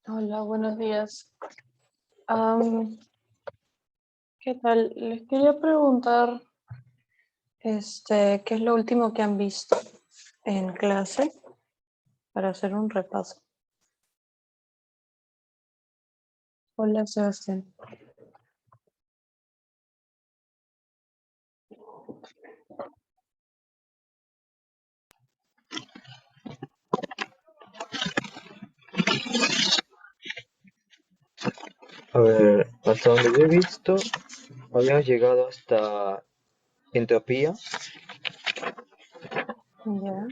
Hola, buenos días. Am, ¿Qué tal? Les quería preguntar, ¿qué es lo último que han visto en clase para hacer un repaso? Hola, Sebastián. A ver, hasta donde yo he visto, habíamos llegado hasta entropía. Ya.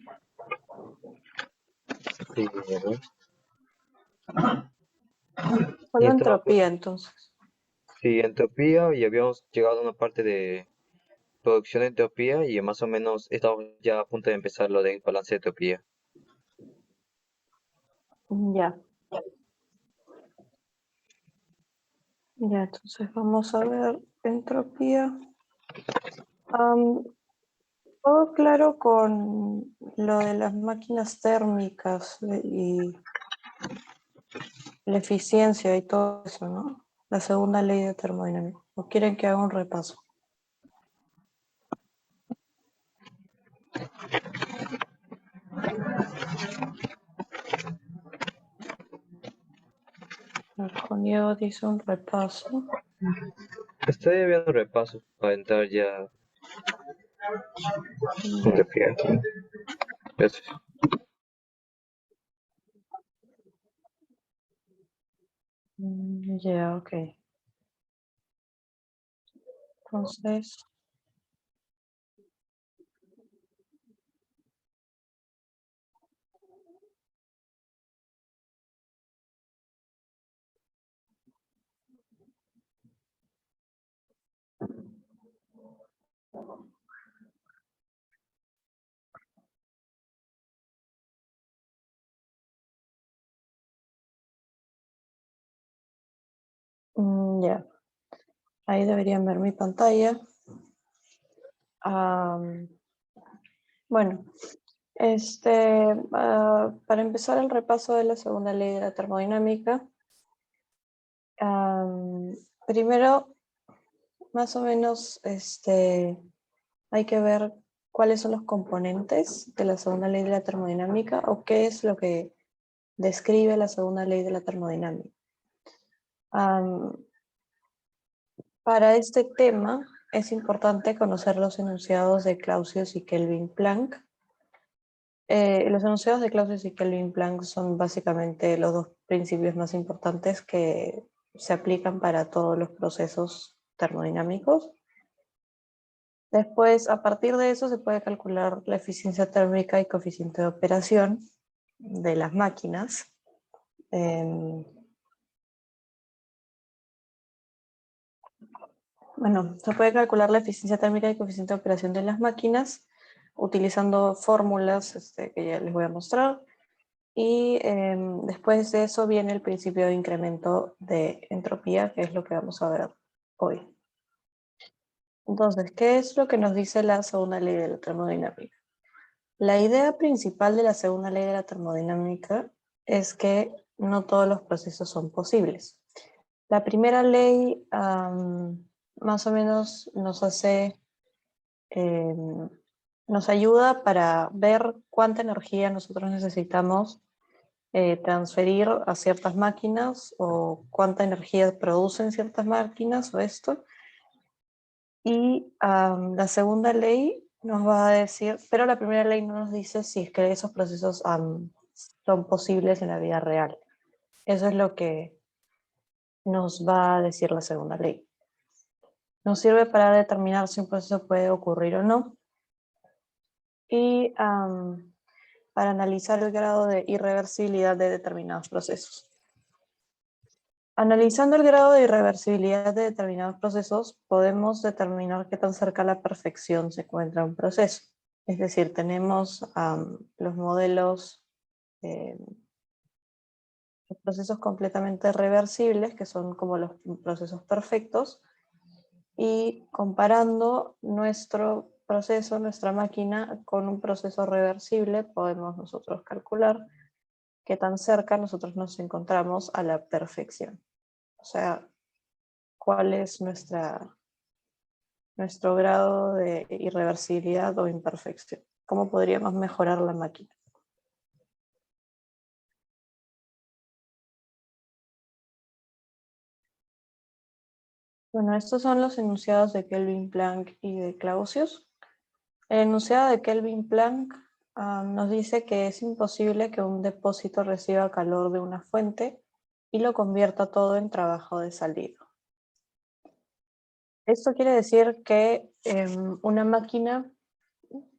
Y, a ver, y Solo estábamos, entropía, entonces. sí, entropía y habíamos llegado a una parte de producción de entropía y más o menos estamos ya a punto de empezar lo del balance de entropía. Ya, ya, entonces vamos a ver entropía. Am, Todo claro con lo de las máquinas térmicas y la eficiencia y todo eso, ¿no? La segunda ley de termodinámica. ¿O quieren que haga un repaso? Con Diego dice un repaso. Estoy viendo repasos para entrar ya en Ya, entropía. Eso. ya, ok. Entonces, ya, ahí deberían ver mi pantalla. Am, bueno, para empezar el repaso de la segunda ley de la termodinámica, am, primero, más o menos, hay que ver cuáles son los componentes de la segunda ley de la termodinámica o qué es lo que describe la segunda ley de la termodinámica. Am, para este tema es importante conocer los enunciados de Clausius y Kelvin Planck. Los enunciados de Clausius y Kelvin Planck son básicamente los dos principios más importantes que se aplican para todos los procesos termodinámicos. Después, a partir de eso, se puede calcular la eficiencia térmica y coeficiente de operación de las máquinas. Bueno, se puede calcular la eficiencia térmica y coeficiente de operación de las máquinas utilizando fórmulas que ya les voy a mostrar. Y después de eso viene el principio de incremento de entropía, que es lo que vamos a ver hoy. Entonces, ¿qué es lo que nos dice la segunda ley de la termodinámica? La idea principal de la segunda ley de la termodinámica es que no todos los procesos son posibles. La primera ley más o menos eh, nos ayuda para ver cuánta energía nosotros necesitamos transferir a ciertas máquinas o cuánta energía producen ciertas máquinas o esto. Y la segunda ley nos va a decir, pero la primera ley no nos dice si es que esos procesos son posibles en la vida real. Eso es lo que nos va a decir la segunda ley. Nos sirve para determinar si un proceso puede ocurrir o no y para analizar el grado de irreversibilidad de determinados procesos. Analizando el grado de irreversibilidad de determinados procesos, podemos determinar qué tan cerca a la perfección se encuentra un proceso. Es decir, tenemos los modelos de procesos completamente reversibles, que son como los procesos perfectos, y comparando nuestro proceso, nuestra máquina, con un proceso reversible, podemos nosotros calcular qué tan cerca nosotros nos encontramos a la perfección. O sea, cuál es nuestro grado de irreversibilidad o imperfección. ¿Cómo podríamos mejorar la máquina? Bueno, estos son los enunciados de Kelvin Planck y de Clausius. El enunciado de Kelvin Planck nos dice que es imposible que un depósito reciba calor de una fuente y lo convierta todo en trabajo de salida. Esto quiere decir que una máquina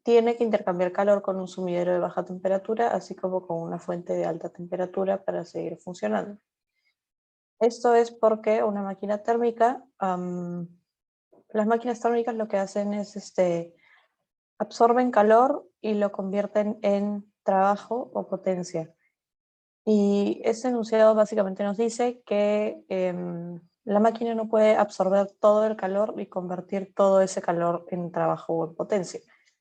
tiene que intercambiar calor con un sumidero de baja temperatura, así como con una fuente de alta temperatura para seguir funcionando. Esto es porque una máquina térmica, las máquinas térmicas lo que hacen es absorben calor y lo convierten en trabajo o potencia. Y ese enunciado básicamente nos dice que la máquina no puede absorber todo el calor y convertir todo ese calor en trabajo o en potencia.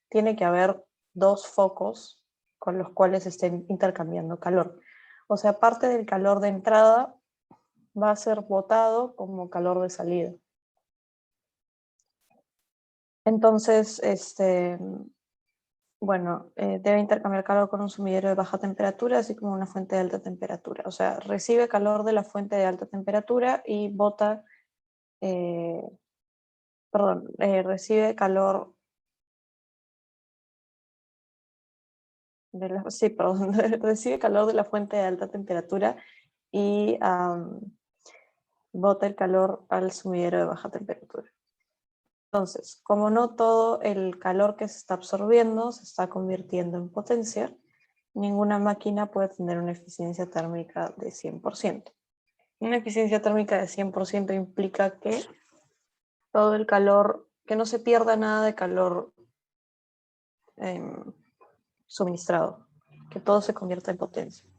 Tiene que haber dos focos con los cuales estén intercambiando calor. O sea, parte del calor de entrada va a ser botado como calor de salida. Entonces, bueno, debe intercambiar calor con un sumidero de baja temperatura, así como una fuente de alta temperatura. O sea, recibe calor de la fuente de alta temperatura y bota, eh, recibe calor sí, perdón, recibe calor de la fuente de alta temperatura y bota el calor al sumidero de baja temperatura. Entonces, como no todo el calor que se está absorbiendo se está convirtiendo en potencia, ninguna máquina puede tener una eficiencia térmica de 100%. Una eficiencia térmica de 100% implica que todo el calor, que no se pierda nada de calor suministrado, que todo se convierta en potencia.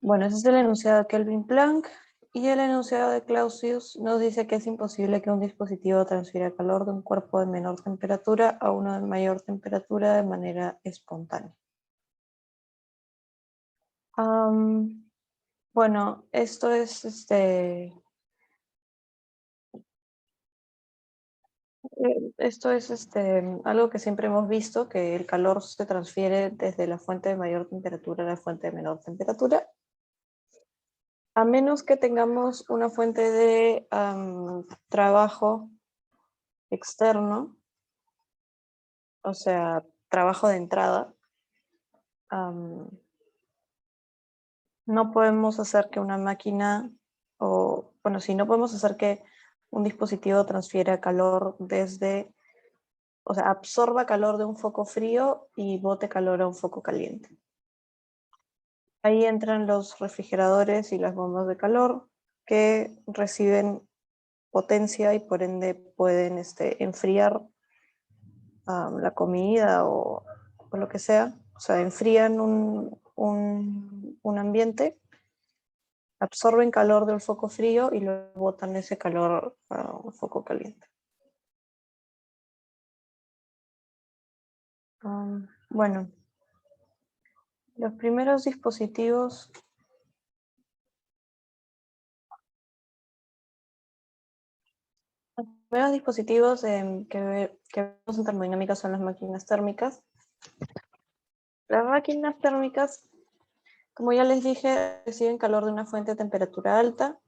Bueno, ese es el enunciado de Kelvin Planck. Y el enunciado de Clausius nos dice que es imposible que un dispositivo transfiera calor de un cuerpo de menor temperatura a uno de mayor temperatura de manera espontánea. Bueno, esto es algo que siempre hemos visto, que el calor se transfiere desde la fuente de mayor temperatura a la fuente de menor temperatura, a menos que tengamos una fuente de trabajo externo, o sea, trabajo de entrada. No podemos hacer que una máquina, sí, no podemos hacer que un dispositivo transfiera calor o sea, absorba calor de un foco frío y bote calor a un foco caliente. Ahí entran los refrigeradores y las bombas de calor que reciben potencia y por ende pueden enfriar la comida o lo que sea. O sea, enfrían un ambiente, absorben calor del foco frío y luego botan ese calor a un foco caliente. Bueno, los primeros dispositivos que vemos en termodinámica son las máquinas térmicas. Las máquinas térmicas, como ya les dije, reciben calor de una fuente de temperatura alta.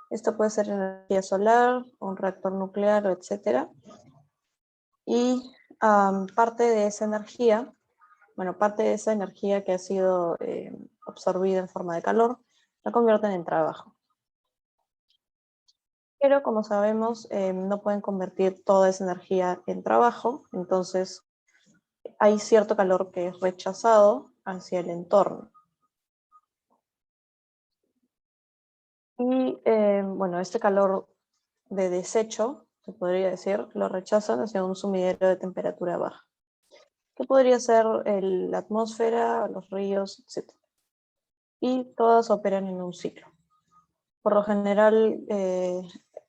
Esto puede ser energía solar, un reactor nuclear, etc. Y parte de esa energía, parte de esa energía que ha sido absorbida en forma de calor, la convierten en trabajo. Pero como sabemos, no pueden convertir toda esa energía en trabajo, entonces hay cierto calor que es rechazado hacia el entorno. Y bueno, este calor de desecho, se podría decir, lo rechazan hacia un sumidero de temperatura baja, que podría ser la atmósfera, los ríos, etc. Y todas operan en un ciclo. Por lo general,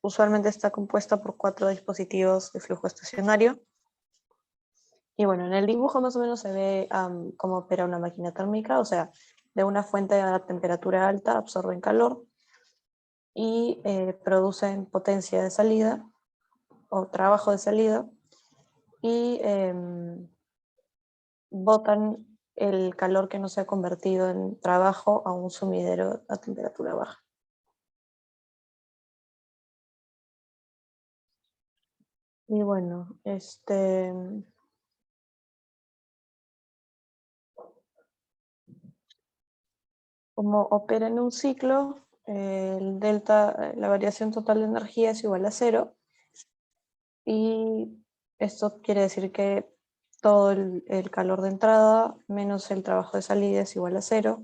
usualmente está compuesta por 4 dispositivos de flujo estacionario. Y bueno, en el dibujo más o menos se ve cómo opera una máquina térmica, o sea, de una fuente a temperatura alta absorben calor y producen potencia de salida o trabajo de salida y botan el calor que no se ha convertido en trabajo a un sumidero a temperatura baja. Y bueno, como opera en un ciclo, el delta, la variación total de energía es igual a cero, y esto quiere decir que todo el calor de entrada menos el trabajo de salida es igual a cero,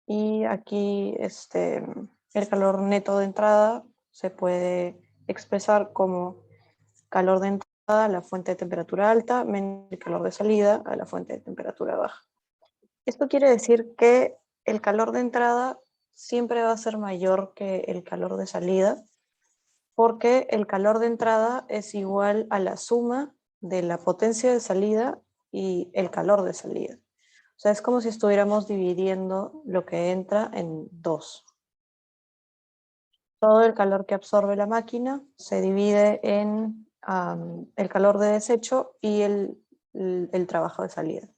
y aquí el calor neto de entrada se puede expresar como calor de entrada a la fuente de temperatura alta menos el calor de salida a la fuente de temperatura baja. Esto quiere decir que el calor de entrada siempre va a ser mayor que el calor de salida, porque el calor de entrada es igual a la suma de la potencia de salida y el calor de salida. O sea, es como si estuviéramos dividiendo lo que entra en dos. Todo el calor que absorbe la máquina se divide en el calor de desecho y el trabajo de salida.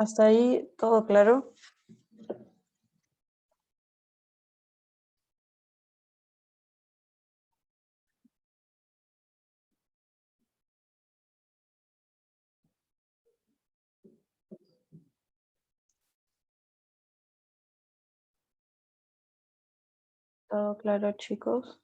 Hasta ahí todo claro. Todo claro, chicos.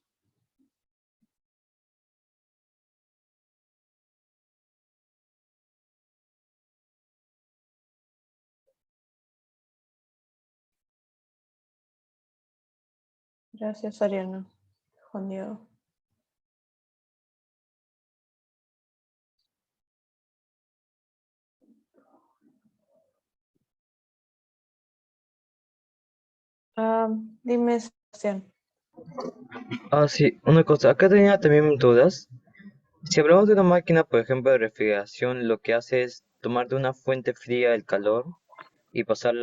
Gracias, Ariana. Juan Diego. Ah, dime, Sebastián. Ah, sí, una cosa, acá tenía también dudas. Si hablamos de una máquina, por ejemplo, de refrigeración, lo que hace es tomar de una fuente fría el calor y pasar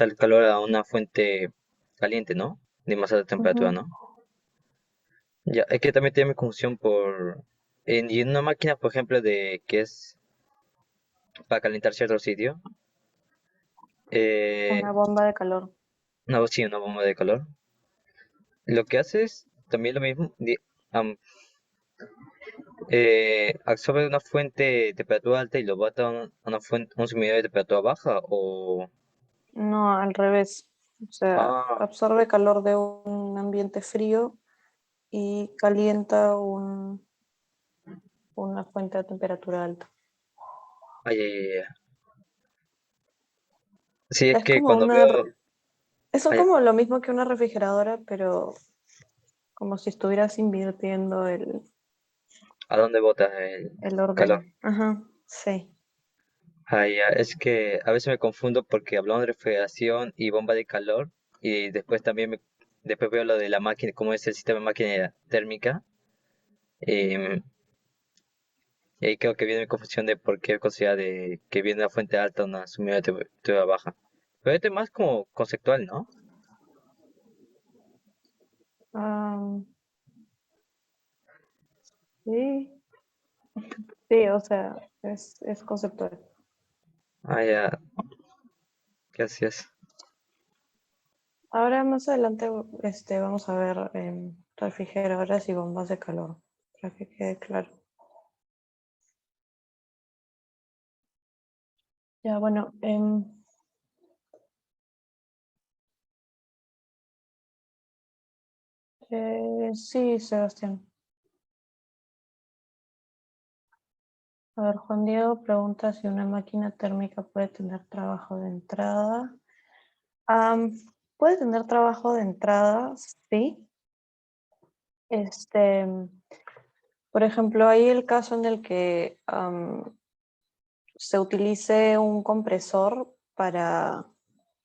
el calor a una fuente caliente, ¿no? De más alta temperatura, Ujú. ¿no? Ya, es que también tiene mi confusión y en una máquina, por ejemplo, de que es para calentar cierto sitio, Una eh, bomba de calor. sí, una bomba de calor. Lo que hace es también lo mismo, absorbe una fuente de temperatura alta y lo bota a una fuente, un sumidero de temperatura baja, o... No, al revés. O sea, Ah, absorbe calor de un ambiente frío y calienta una fuente de temperatura alta. ay, ay, ay, ay. Sí, es Es que como cuando veo... eso ay, como lo mismo que una refrigeradora, pero como si estuvieras invirtiendo ¿a dónde bota el el calor? orden. Ajá, sí. Ay, ya, es que a veces me confundo porque hablamos de refrigeración y bomba de calor y después también después veo lo de la máquina, cómo es el sistema de máquina térmica. em, y ahí creo que viene mi confusión de por qué considera de que viene una fuente alta, una sumida de temperatura baja. Pero esto es más como conceptual, ¿no? Ah, sí, sí, o sea, es conceptual. Ah, ya, gracias. Ahora más adelante vamos a ver refrigeradoras y bombas de calor, para que quede claro. Ya, bueno, sí, Sebastián. A ver, Juan Diego pregunta si una máquina térmica puede tener trabajo de entrada. Am, Puede tener trabajo de entrada, sí. Este, por ejemplo, hay el caso en el que se utilice un compresor para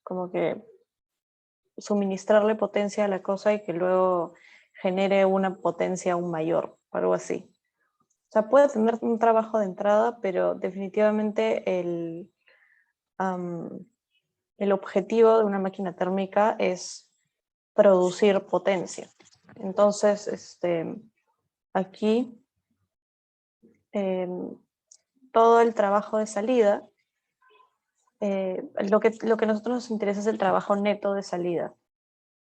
como que suministrarle potencia a la cosa y que luego genere una potencia aún mayor. algo así. O sea, puede tener un trabajo de entrada, pero definitivamente el objetivo de una máquina térmica es producir potencia. Entonces, aquí todo el trabajo de salida, lo que a nosotros nos interesa es el trabajo neto de salida.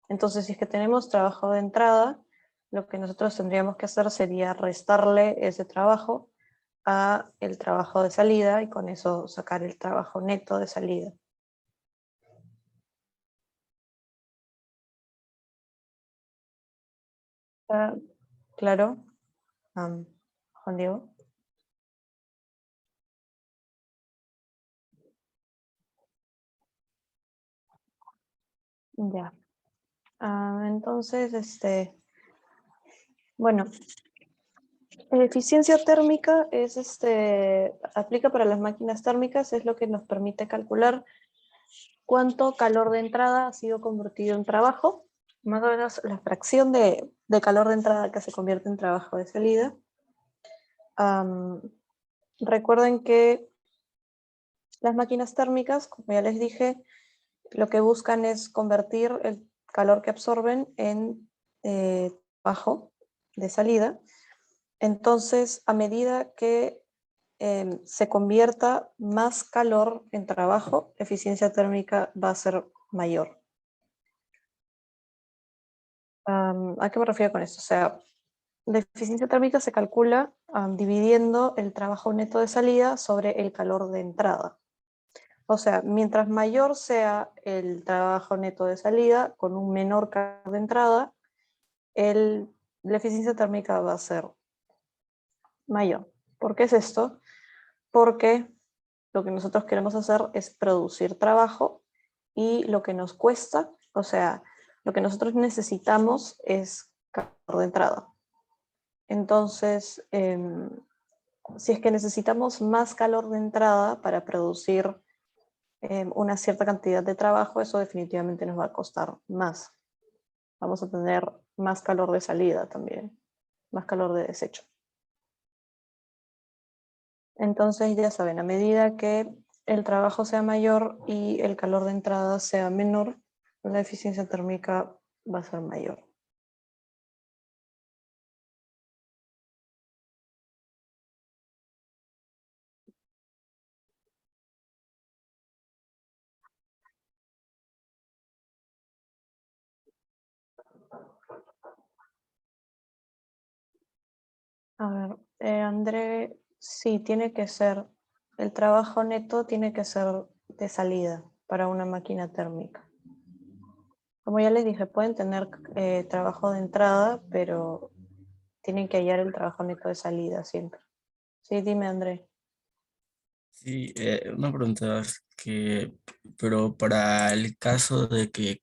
Entonces, si es que tenemos trabajo de entrada, lo que nosotros tendríamos que hacer sería restarle ese trabajo a el trabajo de salida y con eso sacar el trabajo neto de salida. ¿Está claro? Juan Diego. Ya. Entonces, bueno, eficiencia térmica es aplica para las máquinas térmicas, es lo que nos permite calcular cuánto calor de entrada ha sido convertido en trabajo, más o menos la fracción de calor de entrada que se convierte en trabajo de salida. Recuerden que las máquinas térmicas, como ya les dije, lo que buscan es convertir el calor que absorben en trabajo de salida. Entonces, a medida que se convierta más calor en trabajo, la eficiencia térmica va a ser mayor. ¿A qué me refiero con esto? O sea, la eficiencia térmica se calcula dividiendo el trabajo neto de salida sobre el calor de entrada. O sea, mientras mayor sea el trabajo neto de salida, con un menor calor de entrada, la eficiencia térmica va a ser mayor. ¿Por qué es esto? Porque lo que nosotros queremos hacer es producir trabajo y lo que nos cuesta, o sea, lo que nosotros necesitamos es calor de entrada. Entonces, si es que necesitamos más calor de entrada para producir una cierta cantidad de trabajo, eso definitivamente nos va a costar más. Vamos a tener más calor de salida también, más calor de desecho. Entonces, ya saben, a medida que el trabajo sea mayor y el calor de entrada sea menor, la eficiencia térmica va a ser mayor. A ver, André, sí, tiene que ser, el trabajo neto tiene que ser de salida para una máquina térmica. Como ya les dije, pueden tener trabajo de entrada, pero tienen que hallar el trabajo neto de salida siempre. Sí, dime, André. Sí, una pregunta pero para el caso de que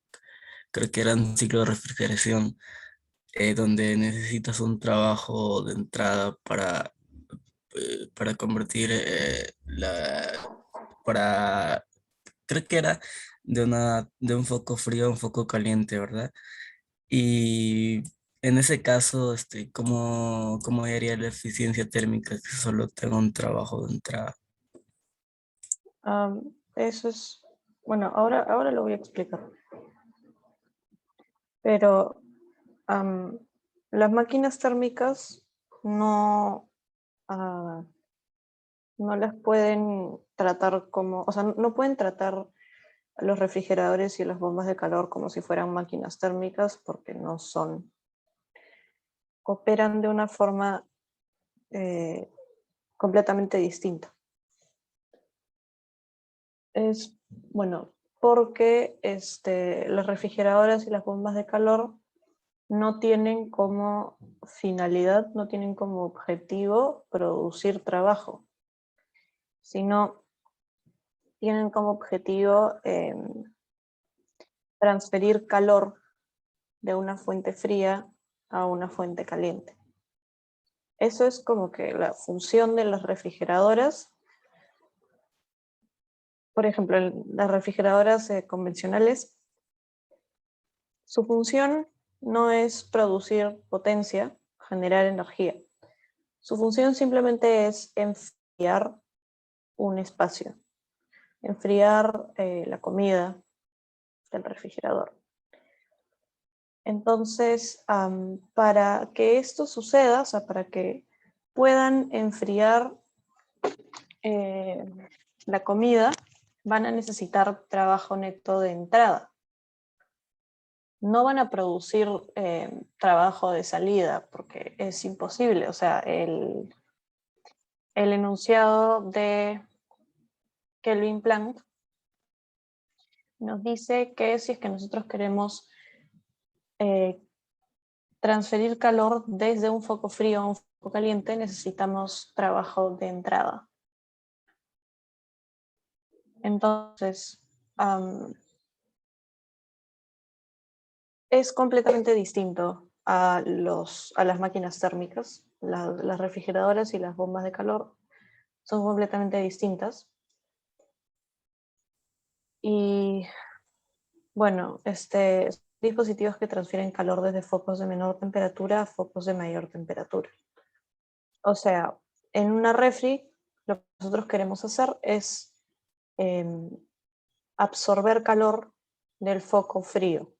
creo que era un ciclo de refrigeración, donde necesitas un trabajo de entrada para convertir para, creo que era de un foco frío a un foco caliente, ¿verdad? Y en ese caso, ¿cómo haría la eficiencia térmica que solo tenga un trabajo de entrada? Eso es, bueno, ahora lo voy a explicar. Pero las máquinas térmicas no, ah, no las pueden tratar como, o sea, no pueden tratar a los refrigeradores y las bombas de calor como si fueran máquinas térmicas porque no son. Operan de una forma eh, completamente distinta. Es, bueno, porque las refrigeradoras y las bombas de calor no tienen como finalidad, no tienen como objetivo producir trabajo, sino tienen como objetivo transferir calor de una fuente fría a una fuente caliente. Eso es como que la función de las refrigeradoras. Por ejemplo, en las refrigeradoras convencionales, su función no es producir potencia, generar energía. Su función simplemente es enfriar un espacio, enfriar la comida del refrigerador. Entonces, para que esto suceda, o sea, para que puedan enfriar la comida, van a necesitar trabajo neto de entrada. No van a producir trabajo de salida porque es imposible. O sea, el enunciado de Kelvin Planck nos dice que si es que nosotros queremos transferir calor desde un foco frío a un foco caliente, necesitamos trabajo de entrada. Entonces, es completamente distinto a las máquinas térmicas. Las refrigeradoras y las bombas de calor son completamente distintas. Y bueno, dispositivos que transfieren calor desde focos de menor temperatura a focos de mayor temperatura. O sea, en una refri, lo que nosotros queremos hacer es absorber calor del foco frío.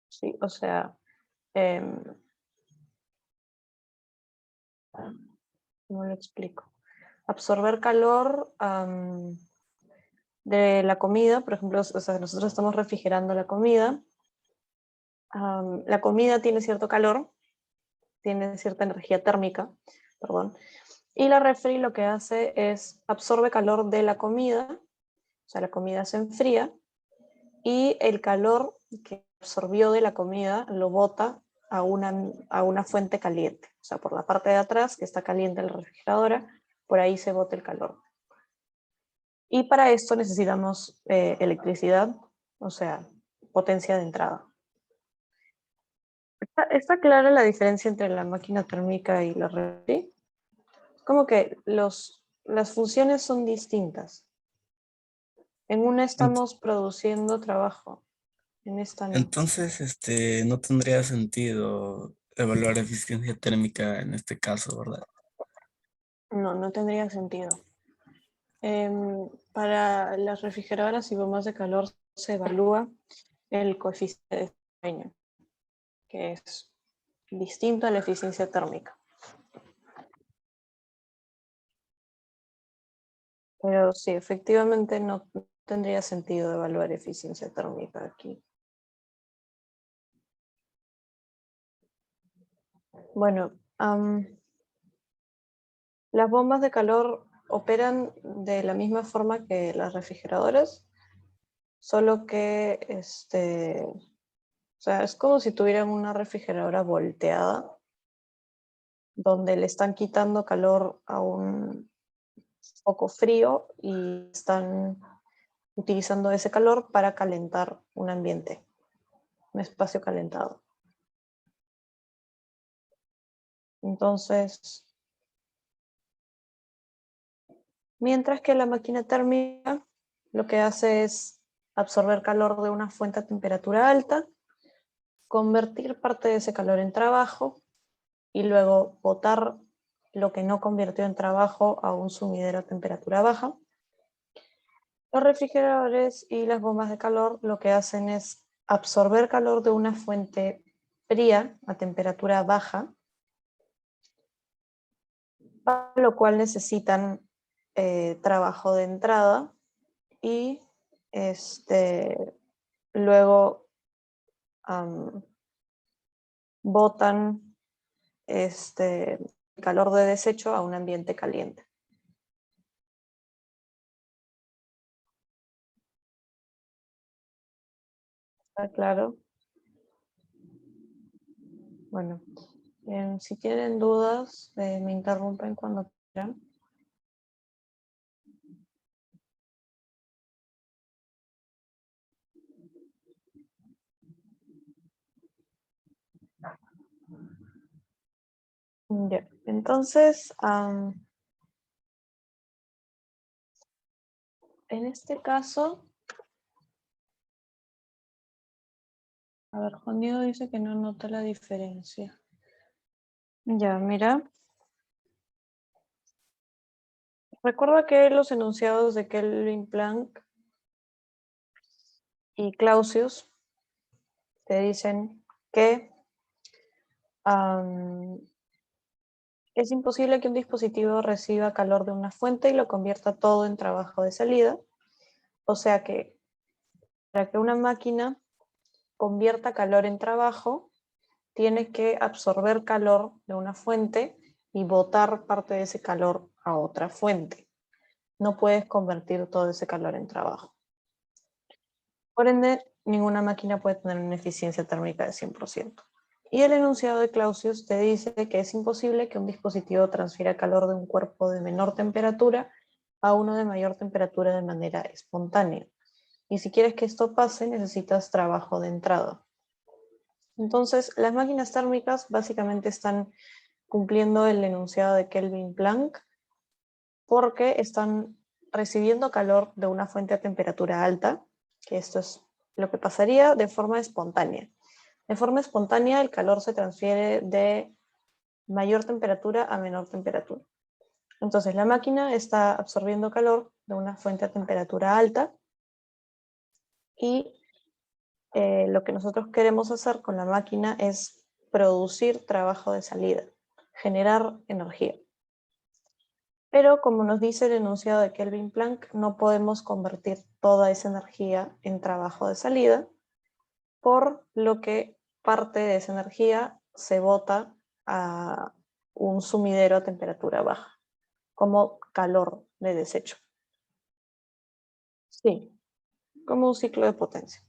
Sí, o sea, ¿cómo lo explico? Absorber calor de la comida, por ejemplo, o sea, nosotros estamos refrigerando la comida. La comida tiene cierto calor, tiene cierta energía térmica, perdón, y la refri lo que hace es absorbe calor de la comida, o sea, la comida se enfría, y el calor que absorbió de la comida lo bota a una fuente caliente. O sea, por la parte de atrás, que está caliente la refrigeradora, por ahí se bota el calor. Y para esto necesitamos electricidad, o sea, potencia de entrada. ¿Está clara la diferencia entre la máquina térmica y la refri? Como que las funciones son distintas. En una Ent- estamos produciendo trabajo, en esta no. Entonces, no tendría sentido evaluar eficiencia térmica en este caso, ¿verdad? No, no tendría sentido. Para las refrigeradoras y bombas de calor se evalúa el coeficiente de desempeño, que es distinto a la eficiencia térmica. Pero sí, efectivamente no tendría sentido evaluar eficiencia térmica aquí. Bueno, las bombas de calor operan de la misma forma que las refrigeradoras, solo que o sea, es como si tuvieran una refrigeradora volteada, donde le están quitando calor a un foco frío y están utilizando ese calor para calentar un ambiente, un espacio calentado. Entonces, mientras que la máquina térmica lo que hace es absorber calor de una fuente a temperatura alta, convertir parte de ese calor en trabajo y luego botar lo que no convirtió en trabajo a un sumidero a temperatura baja. Los refrigeradores y las bombas de calor lo que hacen es absorber calor de una fuente fría a temperatura baja, para lo cual necesitan trabajo de entrada y luego botan calor de desecho a un ambiente caliente. ¿Está claro? Bueno, si tienen dudas, me interrumpen cuando quieran. Ya. Entonces, en este caso, a ver, Juan Diego dice que no nota la diferencia. Ya, mira. Recuerda que los enunciados de Kelvin Planck y Clausius te dicen que es imposible que un dispositivo reciba calor de una fuente y lo convierta todo en trabajo de salida. O sea que para que una máquina convierta calor en trabajo, tiene que absorber calor de una fuente y botar parte de ese calor a otra fuente. No puedes convertir todo ese calor en trabajo. Por ende, ninguna máquina puede tener una eficiencia térmica de 100%. Y el enunciado de Clausius te dice que es imposible que un dispositivo transfiera calor de un cuerpo de menor temperatura a uno de mayor temperatura de manera espontánea. Y si quieres que esto pase, necesitas trabajo de entrada. Entonces, las máquinas térmicas básicamente están cumpliendo el enunciado de Kelvin Planck porque están recibiendo calor de una fuente a temperatura alta, que esto es lo que pasaría de forma espontánea. De forma espontánea, el calor se transfiere de mayor temperatura a menor temperatura. Entonces, la máquina está absorbiendo calor de una fuente a temperatura alta y lo que nosotros queremos hacer con la máquina es producir trabajo de salida, generar energía. Pero como nos dice el enunciado de Kelvin Planck, no podemos convertir toda esa energía en trabajo de salida, por lo que parte de esa energía se bota a un sumidero a temperatura baja, como calor de desecho. Sí, como un ciclo de potencia.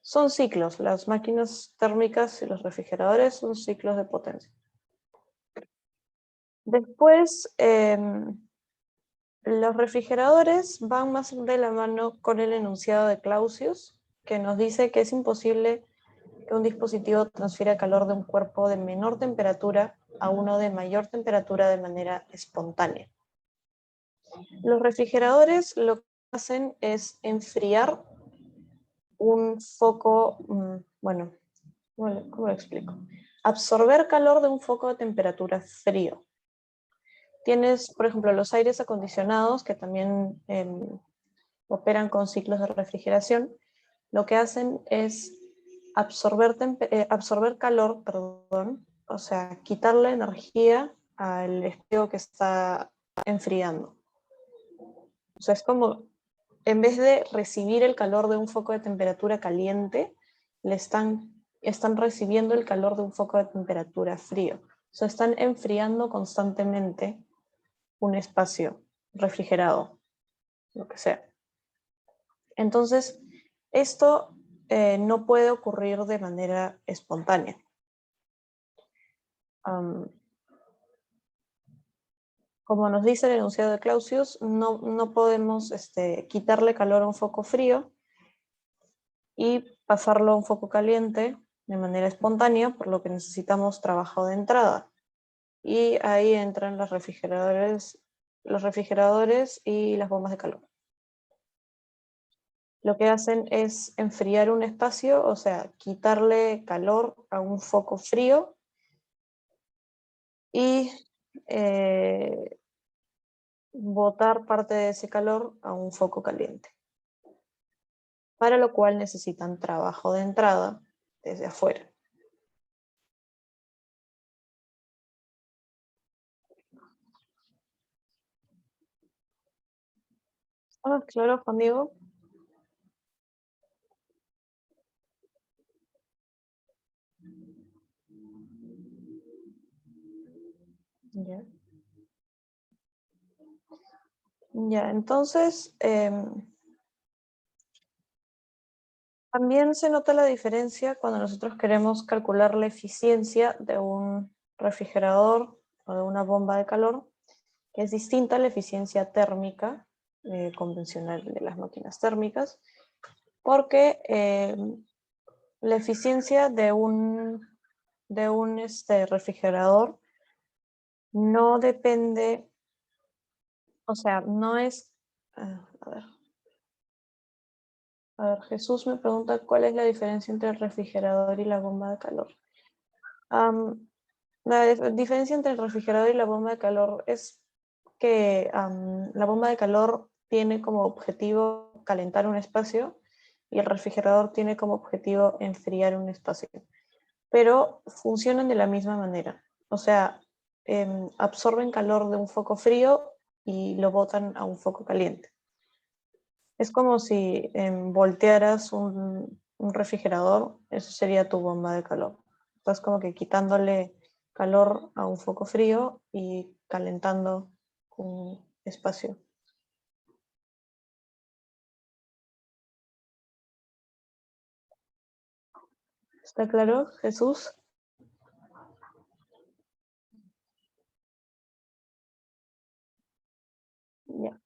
Son ciclos, las máquinas térmicas y los refrigeradores son ciclos de potencia. Después, los refrigeradores van más de la mano con el enunciado de Clausius, que nos dice que es imposible que un dispositivo transfiera calor de un cuerpo de menor temperatura a uno de mayor temperatura de manera espontánea. Los refrigeradores lo que hacen es enfriar un foco, bueno, ¿cómo lo explico? Absorber calor de un foco de temperatura frío. Tienes, por ejemplo, los aires acondicionados que también operan con ciclos de refrigeración. Lo que hacen es absorber calor, o sea, quitarle energía al espacio que está enfriando. O sea, es como, en vez de recibir el calor de un foco de temperatura caliente, están recibiendo el calor de un foco de temperatura frío. O sea, están enfriando constantemente un espacio refrigerado, lo que sea. Entonces, esto no puede ocurrir de manera espontánea. Como nos dice el enunciado de Clausius, no podemos quitarle calor a un foco frío y pasarlo a un foco caliente de manera espontánea, por lo que necesitamos trabajo de entrada. Y ahí entran los refrigeradores y las bombas de calor. Lo que hacen es enfriar un espacio, o sea, quitarle calor a un foco frío y botar parte de ese calor a un foco caliente, para lo cual necesitan trabajo de entrada desde afuera. Ah, claro, Juan Diego. Ya. Ya, entonces también se nota la diferencia cuando nosotros queremos calcular la eficiencia de un refrigerador o de una bomba de calor, que es distinta a la eficiencia térmica convencional de las máquinas térmicas, porque la eficiencia de un refrigerador no depende, o sea, no es, a ver, Jesús me pregunta cuál es la diferencia entre el refrigerador y la bomba de calor. La diferencia entre el refrigerador y la bomba de calor es que la bomba de calor tiene como objetivo calentar un espacio y el refrigerador tiene como objetivo enfriar un espacio, pero funcionan de la misma manera. O sea, absorben calor de un foco frío y lo botan a un foco caliente. Es como si voltearas un refrigerador, eso sería tu bomba de calor. Estás como que quitándole calor a un foco frío y calentando un espacio. ¿Está claro, Jesús? Ya,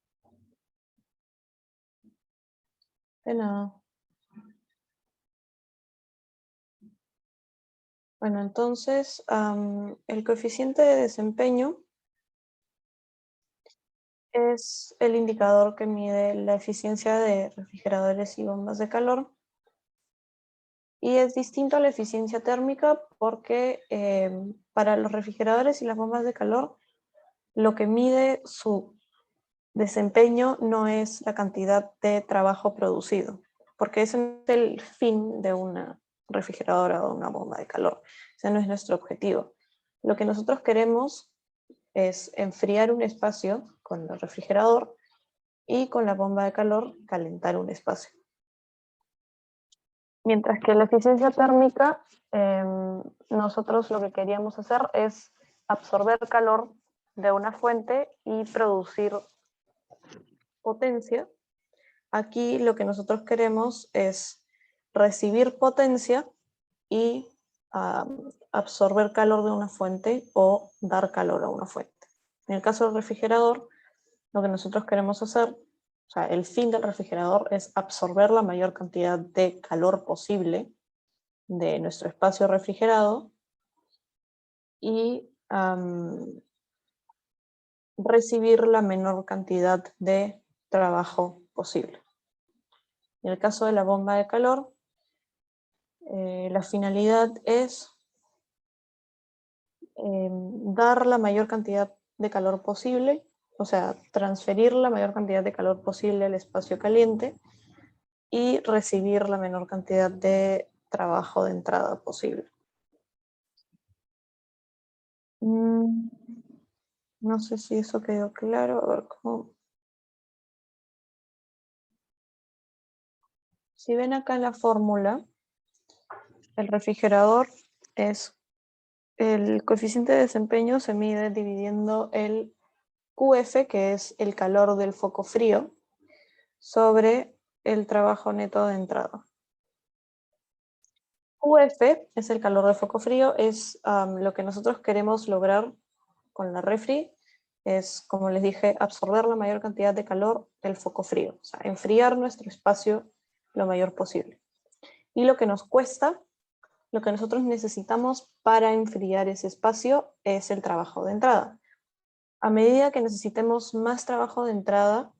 de nada. Bueno, entonces el coeficiente de desempeño es el indicador que mide la eficiencia de refrigeradores y bombas de calor. Y es distinto a la eficiencia térmica porque para los refrigeradores y las bombas de calor, lo que mide su desempeño no es la cantidad de trabajo producido, porque ese es el fin de una refrigeradora o una bomba de calor. Ese no es nuestro objetivo. Lo que nosotros queremos es enfriar un espacio con el refrigerador y con la bomba de calor calentar un espacio. Mientras que la eficiencia térmica, nosotros lo que queríamos hacer es absorber calor de una fuente y producir potencia. Aquí lo que nosotros queremos es recibir potencia y absorber calor de una fuente o dar calor a una fuente. En el caso del refrigerador, lo que nosotros queremos hacer, o sea, el fin del refrigerador es absorber la mayor cantidad de calor posible de nuestro espacio refrigerado y recibir la menor cantidad de trabajo posible. En el caso de la bomba de calor, la finalidad es dar la mayor cantidad de calor posible, o sea, transferir la mayor cantidad de calor posible al espacio caliente y recibir la menor cantidad de trabajo de entrada posible. Mm, no sé si eso quedó claro. A ver, si ven acá en la fórmula, el refrigerador es el coeficiente de desempeño se mide dividiendo el QF, que es el calor del foco frío, sobre el trabajo neto de entrada. QF es el calor del foco frío, es lo que nosotros queremos lograr con la refri, es, como les dije, absorber la mayor cantidad de calor del foco frío, o sea, enfriar nuestro espacio lo mayor posible. Y lo que nos cuesta, lo que nosotros necesitamos para enfriar ese espacio es el trabajo de entrada. A medida que necesitemos más trabajo de entrada,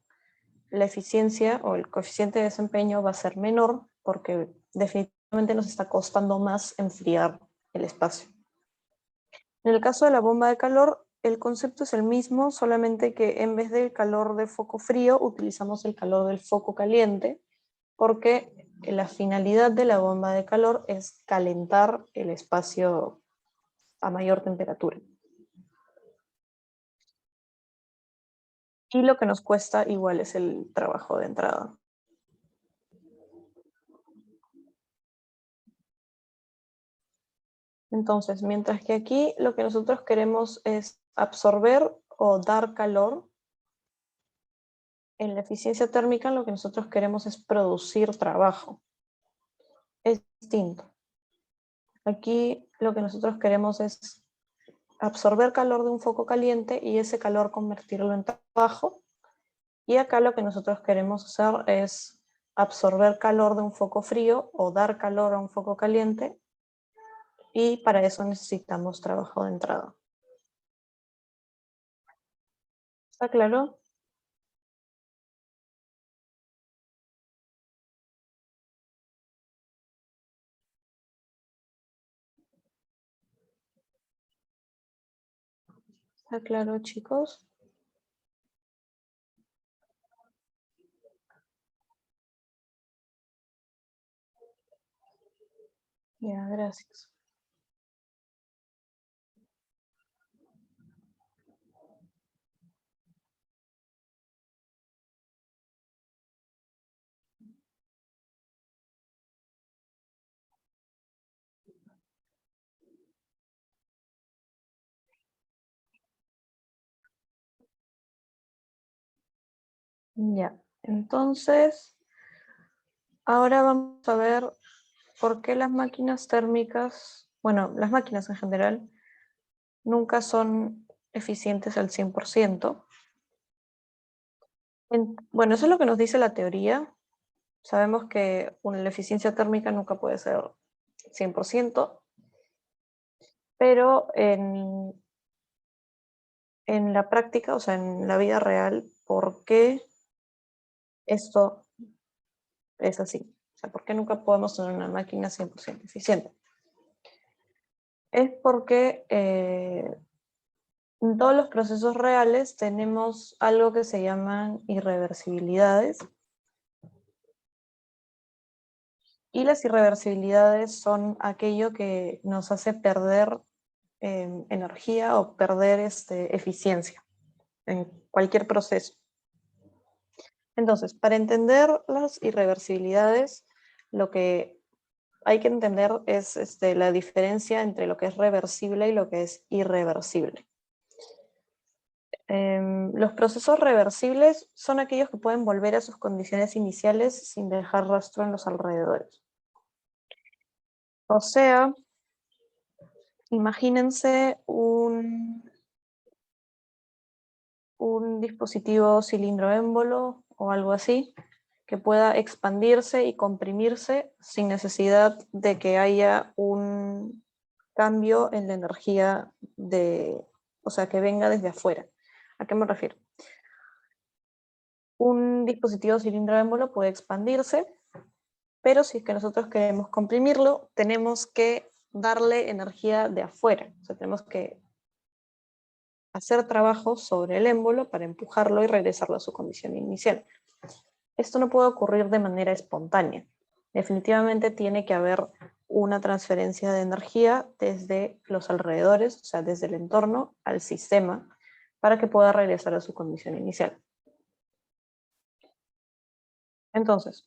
la eficiencia o el coeficiente de desempeño va a ser menor porque definitivamente nos está costando más enfriar el espacio. En el caso de la bomba de calor, el concepto es el mismo, solamente que en vez del calor del foco frío, utilizamos el calor del foco caliente, porque la finalidad de la bomba de calor es calentar el espacio a mayor temperatura. Y lo que nos cuesta igual es el trabajo de entrada. Entonces, mientras que aquí lo que nosotros queremos es absorber o dar calor, en la eficiencia térmica lo que nosotros queremos es producir trabajo. Es distinto. Aquí lo que nosotros queremos es absorber calor de un foco caliente y ese calor convertirlo en trabajo. Y acá lo que nosotros queremos hacer es absorber calor de un foco frío o dar calor a un foco caliente, y para eso necesitamos trabajo de entrada. ¿Está claro? ¿Está claro, chicos? Ya, gracias. Ya, entonces, ahora vamos a ver por qué las máquinas térmicas, bueno, las máquinas en general, nunca son eficientes al 100%. Bueno, eso es lo que nos dice la teoría. Sabemos que la eficiencia térmica nunca puede ser 100%, pero en la práctica, o sea, en la vida real, ¿por qué esto es así? O sea, ¿por qué nunca podemos tener una máquina 100% eficiente? Es porque en todos los procesos reales tenemos algo que se llaman irreversibilidades. Y las irreversibilidades son aquello que nos hace perder energía o perder eficiencia en cualquier proceso. Entonces, para entender las irreversibilidades, lo que hay que entender es la diferencia entre lo que es reversible y lo que es irreversible. Los procesos reversibles son aquellos que pueden volver a sus condiciones iniciales sin dejar rastro en los alrededores. O sea, imagínense un dispositivo cilindro-émbolo o algo así que pueda expandirse y comprimirse sin necesidad de que haya un cambio en la energía o sea, que venga desde afuera. ¿A qué me refiero? Un dispositivo cilindro-émbolo puede expandirse, pero si es que nosotros queremos comprimirlo, tenemos que darle energía de afuera. O sea, tenemos que hacer trabajo sobre el émbolo para empujarlo y regresarlo a su condición inicial. Esto no puede ocurrir de manera espontánea. Definitivamente tiene que haber una transferencia de energía desde los alrededores, o sea, desde el entorno al sistema, para que pueda regresar a su condición inicial. Entonces,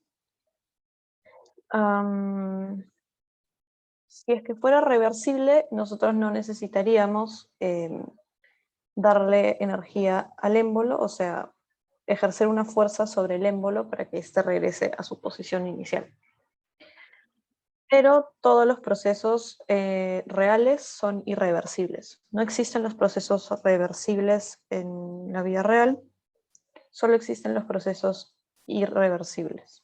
si es que fuera reversible, nosotros no necesitaríamos darle energía al émbolo, o sea, ejercer una fuerza sobre el émbolo para que éste regrese a su posición inicial. Pero todos los procesos reales son irreversibles. No existen los procesos reversibles en la vida real, solo existen los procesos irreversibles.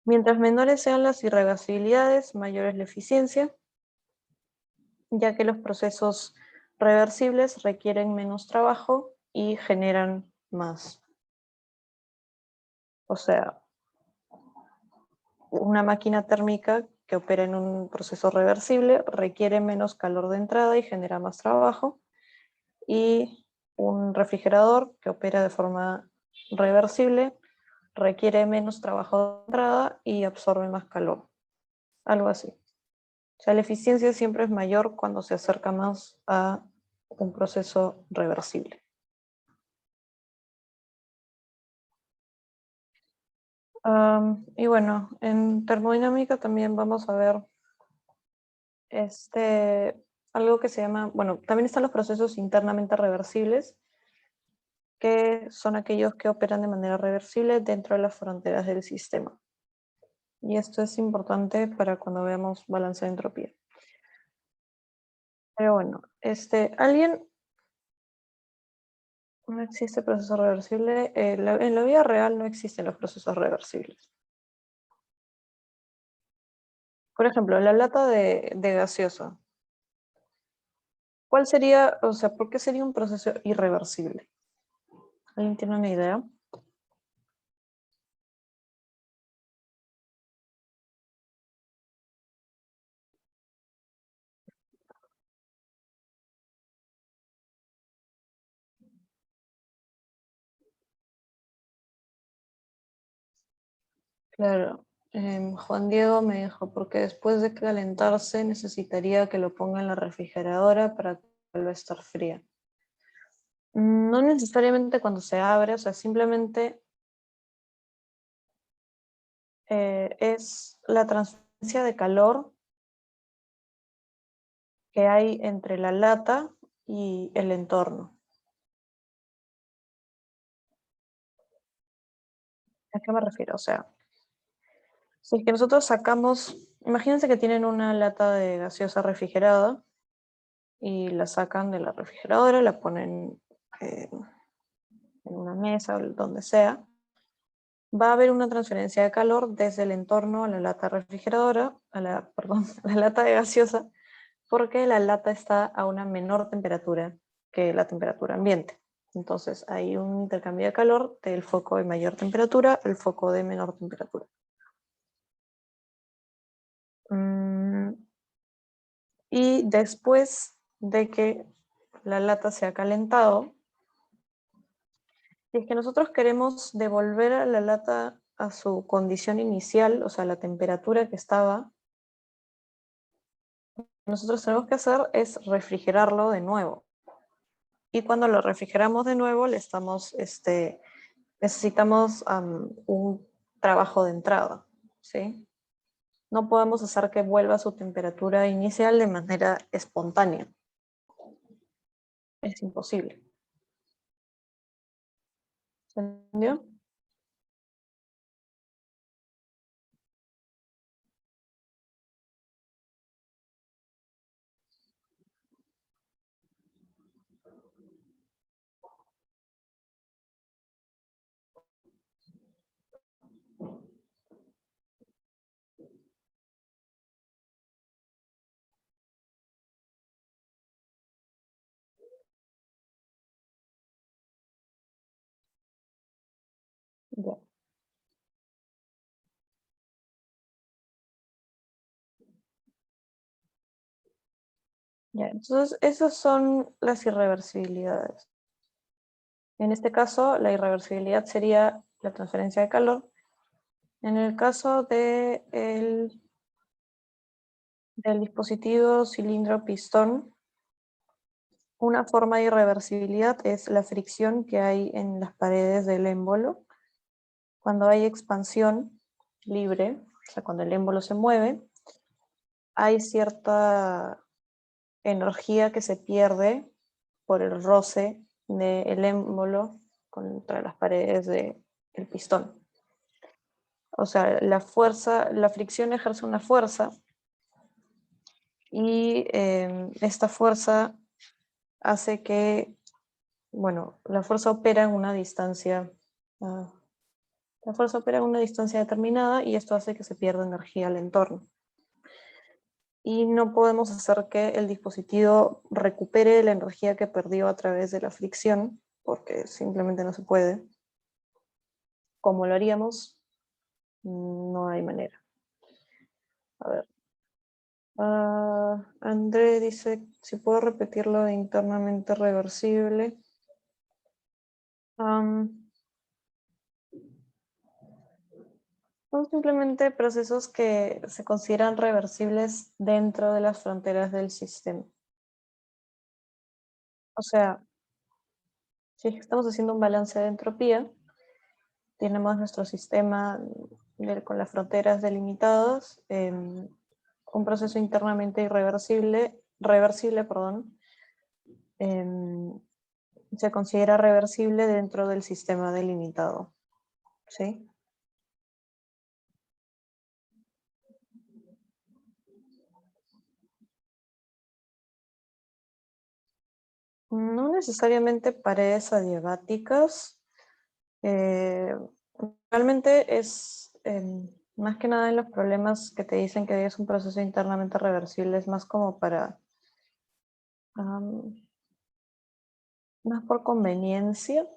Mientras menores sean las irreversibilidades, mayor es la eficiencia, ya que los procesos reversibles requieren menos trabajo y generan más. O sea, una máquina térmica que opera en un proceso reversible requiere menos calor de entrada y genera más trabajo, y un refrigerador que opera de forma reversible requiere menos trabajo de entrada y absorbe más calor. Algo así. O sea, la eficiencia siempre es mayor cuando se acerca más a un proceso reversible. Y bueno, en termodinámica también vamos a ver algo que se llama, bueno, también están los procesos internamente reversibles, que son aquellos que operan de manera reversible dentro de las fronteras del sistema. Y esto es importante para cuando veamos balance de entropía. Pero bueno, ¿alguien? No existe proceso reversible. En la vida real no existen los procesos reversibles. Por ejemplo, la lata de gaseosa. ¿Cuál sería, o sea, por qué sería un proceso irreversible? ¿Alguien tiene una idea? Claro. Juan Diego me dijo, porque después de calentarse necesitaría que lo ponga en la refrigeradora para que vuelva a estar fría. No necesariamente cuando se abre, o sea, simplemente es la transferencia de calor que hay entre la lata y el entorno. ¿A qué me refiero? O sea, si es que nosotros sacamos, imagínense que tienen una lata de gaseosa refrigerada y la sacan de la refrigeradora, la ponen en una mesa o donde sea, va a haber una transferencia de calor desde el entorno a la lata refrigeradora, perdón, a la lata de gaseosa, porque la lata está a una menor temperatura que la temperatura ambiente. Entonces hay un intercambio de calor del foco de mayor temperatura al foco de menor temperatura. Y después de que la lata se ha calentado, si es que nosotros queremos devolver a la lata a su condición inicial, o sea, la temperatura que estaba, nosotros tenemos que hacer es refrigerarlo de nuevo. Y cuando lo refrigeramos de nuevo, necesitamos un trabajo de entrada, ¿sí? No podemos hacer que vuelva a su temperatura inicial de manera espontánea. Es imposible. ¿Se entendió? Ya. Ya, entonces, esas son las irreversibilidades. En este caso, la irreversibilidad sería la transferencia de calor. En el caso del dispositivo cilindro-pistón, una forma de irreversibilidad es la fricción que hay en las paredes del émbolo. Cuando hay expansión libre, o sea, cuando el émbolo se mueve, hay cierta energía que se pierde por el roce del émbolo contra las paredes del pistón. O sea, la fricción ejerce una fuerza y esta fuerza hace que, bueno, la fuerza opera en una distancia, ah, la fuerza opera en una distancia determinada y esto hace que se pierda energía al entorno. Y no podemos hacer que el dispositivo recupere la energía que perdió a través de la fricción, porque simplemente no se puede. ¿Cómo lo haríamos? No hay manera. A ver. André dice si puedo repetirlo de internamente reversible. Son simplemente procesos que se consideran reversibles dentro de las fronteras del sistema. O sea, si estamos haciendo un balance de entropía, tenemos nuestro sistema con las fronteras delimitadas, un proceso internamente reversible, se considera reversible dentro del sistema delimitado, ¿sí? No necesariamente paredes adiabáticas, eh, realmente es más que nada en los problemas que te dicen que es un proceso internamente reversible, es más como para, más por conveniencia.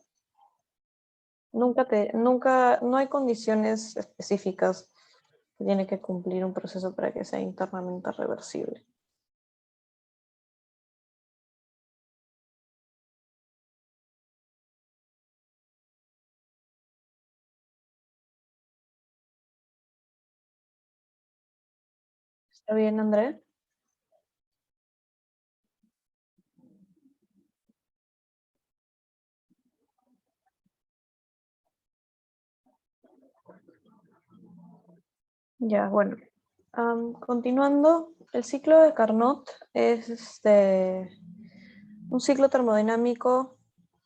No hay condiciones específicas que tiene que cumplir un proceso para que sea internamente reversible. ¿Está bien, André? Ya, bueno. Continuando, el ciclo de Carnot es un ciclo termodinámico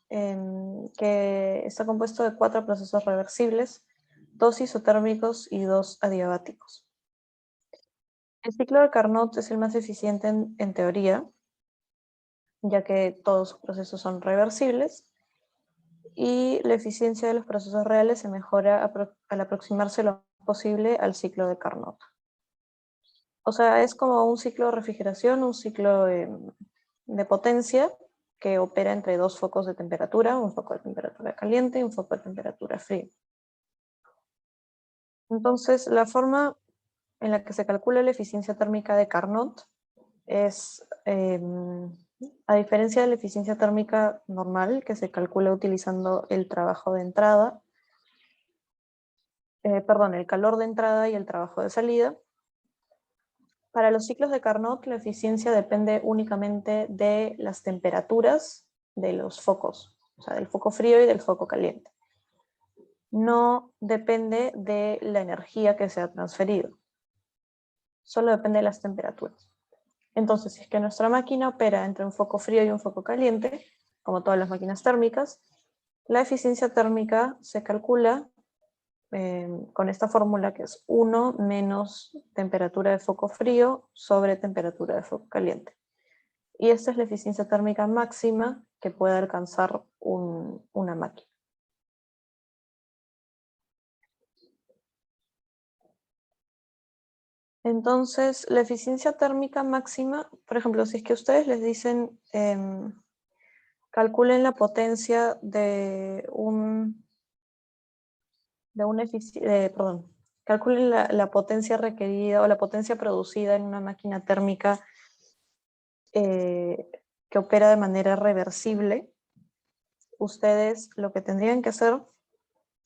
que está compuesto de 4 procesos reversibles, 2 isotérmicos y 2 adiabáticos. El ciclo de Carnot es el más eficiente en teoría, ya que todos sus procesos son reversibles, y la eficiencia de los procesos reales se mejora al aproximarse lo más posible al ciclo de Carnot. O sea, es como un ciclo de refrigeración, un ciclo de potencia que opera entre 2 focos de temperatura, un foco de temperatura caliente y un foco de temperatura fría. Entonces, la forma en la que se calcula la eficiencia térmica de Carnot es, a diferencia de la eficiencia térmica normal, que se calcula utilizando el trabajo de entrada, el calor de entrada y el trabajo de salida. Para los ciclos de Carnot, la eficiencia depende únicamente de las temperaturas de los focos, o sea, del foco frío y del foco caliente. No depende de la energía que se ha transferido, solo depende de las temperaturas. Entonces, si es que nuestra máquina opera entre un foco frío y un foco caliente, como todas las máquinas térmicas, la eficiencia térmica se calcula con esta fórmula que es 1 menos temperatura de foco frío sobre temperatura de foco caliente. Y esta es la eficiencia térmica máxima que puede alcanzar una máquina. Entonces, la eficiencia térmica máxima, por ejemplo, si es que ustedes les dicen, calculen la potencia calculen la potencia requerida o la potencia producida en una máquina térmica que opera de manera reversible, ustedes lo que tendrían que hacer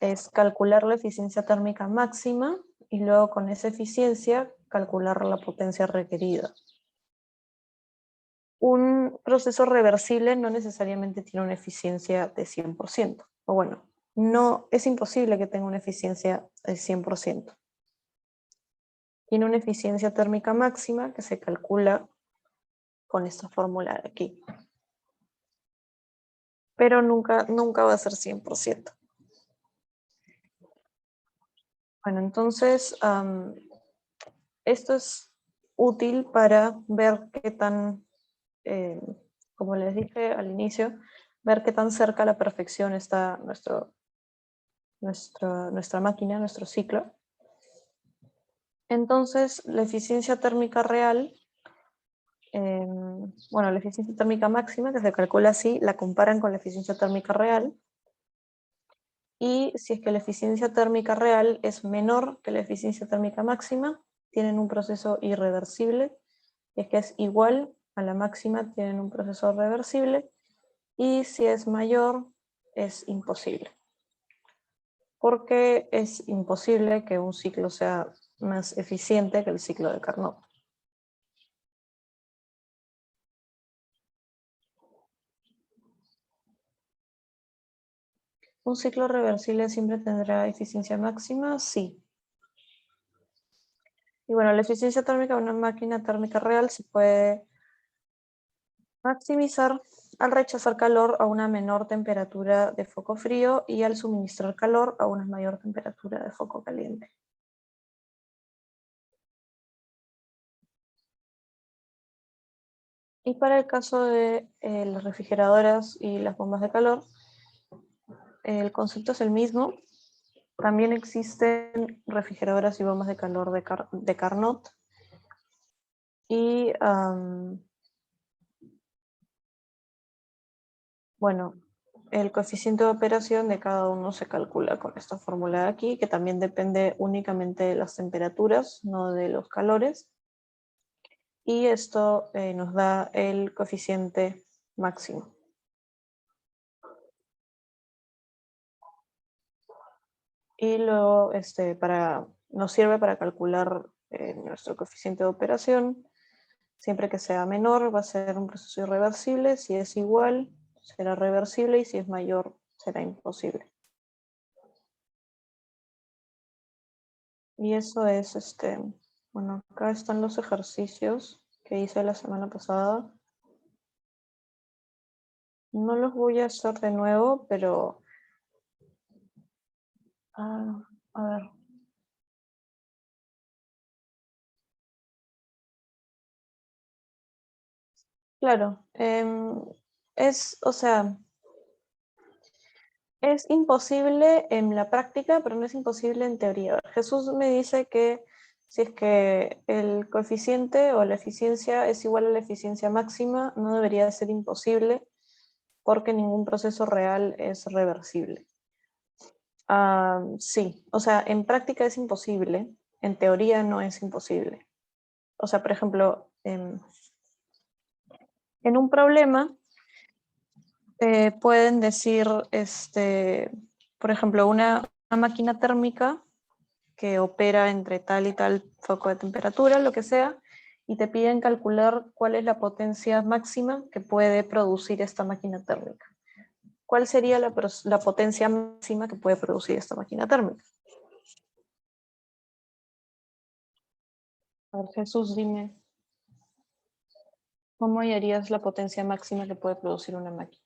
es calcular la eficiencia térmica máxima y luego con esa eficiencia calcular la potencia requerida. Un proceso reversible no necesariamente tiene una eficiencia de 100%, o bueno, no es imposible que tenga una eficiencia de 100%. Tiene una eficiencia térmica máxima que se calcula con esta fórmula de aquí. Pero nunca va a ser 100%. Bueno, entonces esto es útil para ver qué tan, como les dije al inicio, ver qué tan cerca a la perfección está nuestra máquina, nuestro ciclo. Entonces, la eficiencia térmica real, la eficiencia térmica máxima, que se calcula así, la comparan con la eficiencia térmica real. Y si es que la eficiencia térmica real es menor que la eficiencia térmica máxima, tienen un proceso irreversible. Si es que es igual a la máxima, tienen un proceso reversible. Y si es mayor, es imposible. Porque es imposible que un ciclo sea más eficiente que el ciclo de Carnot. ¿Un ciclo reversible siempre tendrá eficiencia máxima? Sí. Y bueno, la eficiencia térmica de una máquina térmica real se puede maximizar al rechazar calor a una menor temperatura de foco frío y al suministrar calor a una mayor temperatura de foco caliente. Y para el caso de las refrigeradoras y las bombas de calor, el concepto es el mismo. También existen refrigeradoras y bombas de calor de Carnot. Y bueno, el coeficiente de operación de cada uno se calcula con esta fórmula de aquí, que también depende únicamente de las temperaturas, no de los calores. Y esto nos da el coeficiente máximo. Y luego nos sirve para calcular nuestro coeficiente de operación. Siempre que sea menor va a ser un proceso irreversible, si es igual será reversible y si es mayor será imposible. Y eso es, bueno, acá están los ejercicios que hice la semana pasada. No los voy a hacer de nuevo, pero... a ver. Claro, o sea, es imposible en la práctica, pero no es imposible en teoría. Jesús me dice que si es que el coeficiente o la eficiencia es igual a la eficiencia máxima, no debería de ser imposible porque ningún proceso real es reversible. Sí, o sea, en práctica es imposible, en teoría no es imposible. O sea, por ejemplo, en un problema pueden decir, por ejemplo, una máquina térmica que opera entre tal y tal foco de temperatura, lo que sea, y te piden calcular cuál es la potencia máxima que puede producir esta máquina térmica. ¿Cuál sería la potencia máxima que puede producir esta máquina térmica? A ver, Jesús, dime, ¿cómo hallarías la potencia máxima que puede producir una máquina?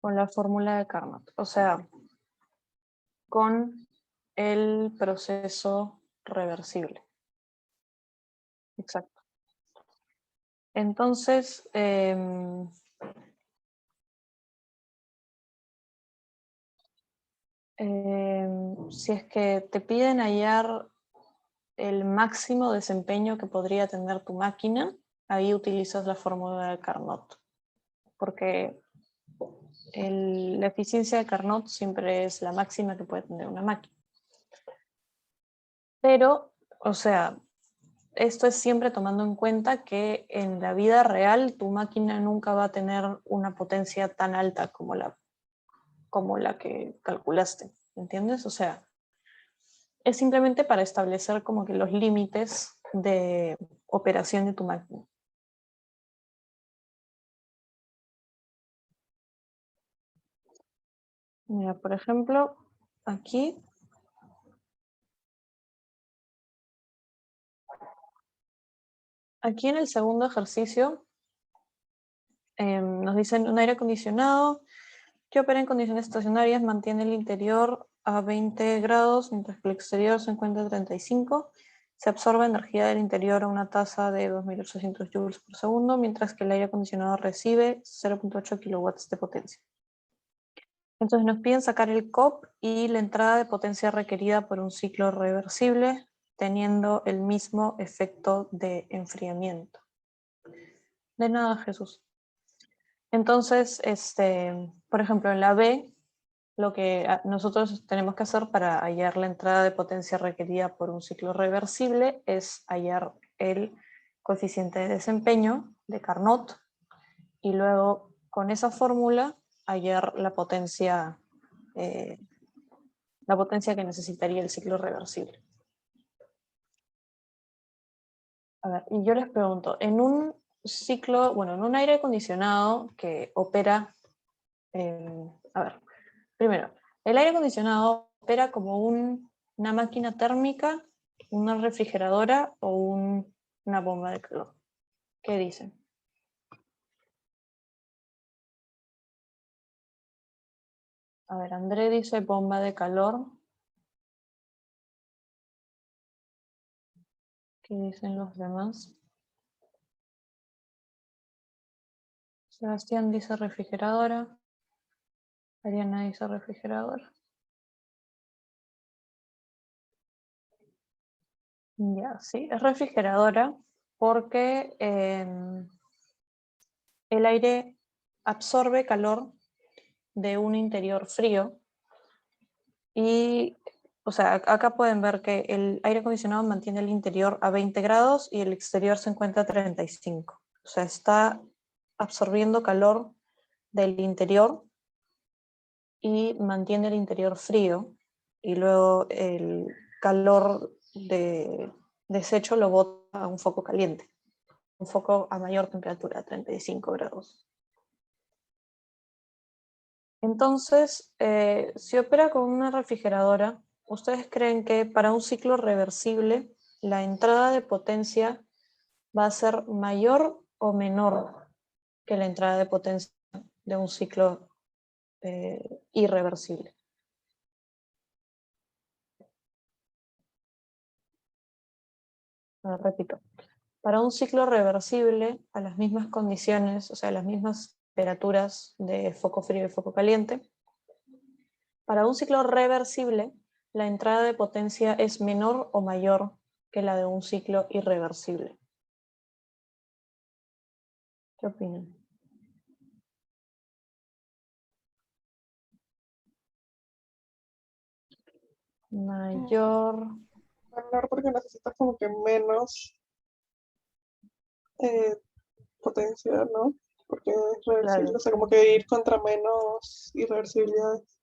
Con la fórmula de Carnot, o sea, con el proceso reversible. Exacto. Entonces, si es que te piden hallar el máximo desempeño que podría tener tu máquina, ahí utilizas la fórmula de Carnot, porque la eficiencia de Carnot siempre es la máxima que puede tener una máquina. Pero, o sea, esto es siempre tomando en cuenta que en la vida real tu máquina nunca va a tener una potencia tan alta como la que calculaste, ¿entiendes? O sea, es simplemente para establecer como que los límites de operación de tu máquina. Mira, por ejemplo, aquí en el segundo ejercicio nos dicen un aire acondicionado que opera en condiciones estacionarias mantiene el interior a 20 grados mientras que el exterior se encuentra a 35. Se absorbe energía del interior a una tasa de 2.800 joules por segundo, mientras que el aire acondicionado recibe 0.8 kilowatts de potencia. Entonces nos piden sacar el COP y la entrada de potencia requerida por un ciclo reversible, teniendo el mismo efecto de enfriamiento. De nada, Jesús. Entonces, por ejemplo, en la B, lo que nosotros tenemos que hacer para hallar la entrada de potencia requerida por un ciclo reversible es hallar el coeficiente de desempeño de Carnot y luego con esa fórmula hallar la potencia que necesitaría el ciclo reversible. A ver, y yo les pregunto, en un ciclo, bueno, en un aire acondicionado que opera, a ver, primero, el aire acondicionado opera como una máquina térmica, una refrigeradora o una bomba de calor. ¿Qué dicen? A ver, André dice bomba de calor. ¿Qué dicen los demás? Sebastián dice refrigeradora. Ariana dice refrigeradora. Ya, sí, es refrigeradora porque el aire absorbe calor de un interior frío y, o sea, acá pueden ver que el aire acondicionado mantiene el interior a 20 grados y el exterior se encuentra a 35. O sea, está absorbiendo calor del interior y mantiene el interior frío, y luego el calor de desecho lo bota a un foco caliente, un foco a mayor temperatura, 35 grados. Entonces, si opera con una refrigeradora, ¿ustedes creen que para un ciclo reversible la entrada de potencia va a ser mayor o menor que la entrada de potencia de un ciclo irreversible? Repito, para un ciclo reversible a las mismas condiciones, o sea, las mismas temperaturas de foco frío y foco caliente, para un ciclo reversible la entrada de potencia es menor o mayor que la de un ciclo irreversible. ¿Qué opinan? Mayor. Menor porque necesitas como que menos eh, potencia, ¿no? Porque es reversible, Claro, o sea, como que ir contra menos irreversibilidades.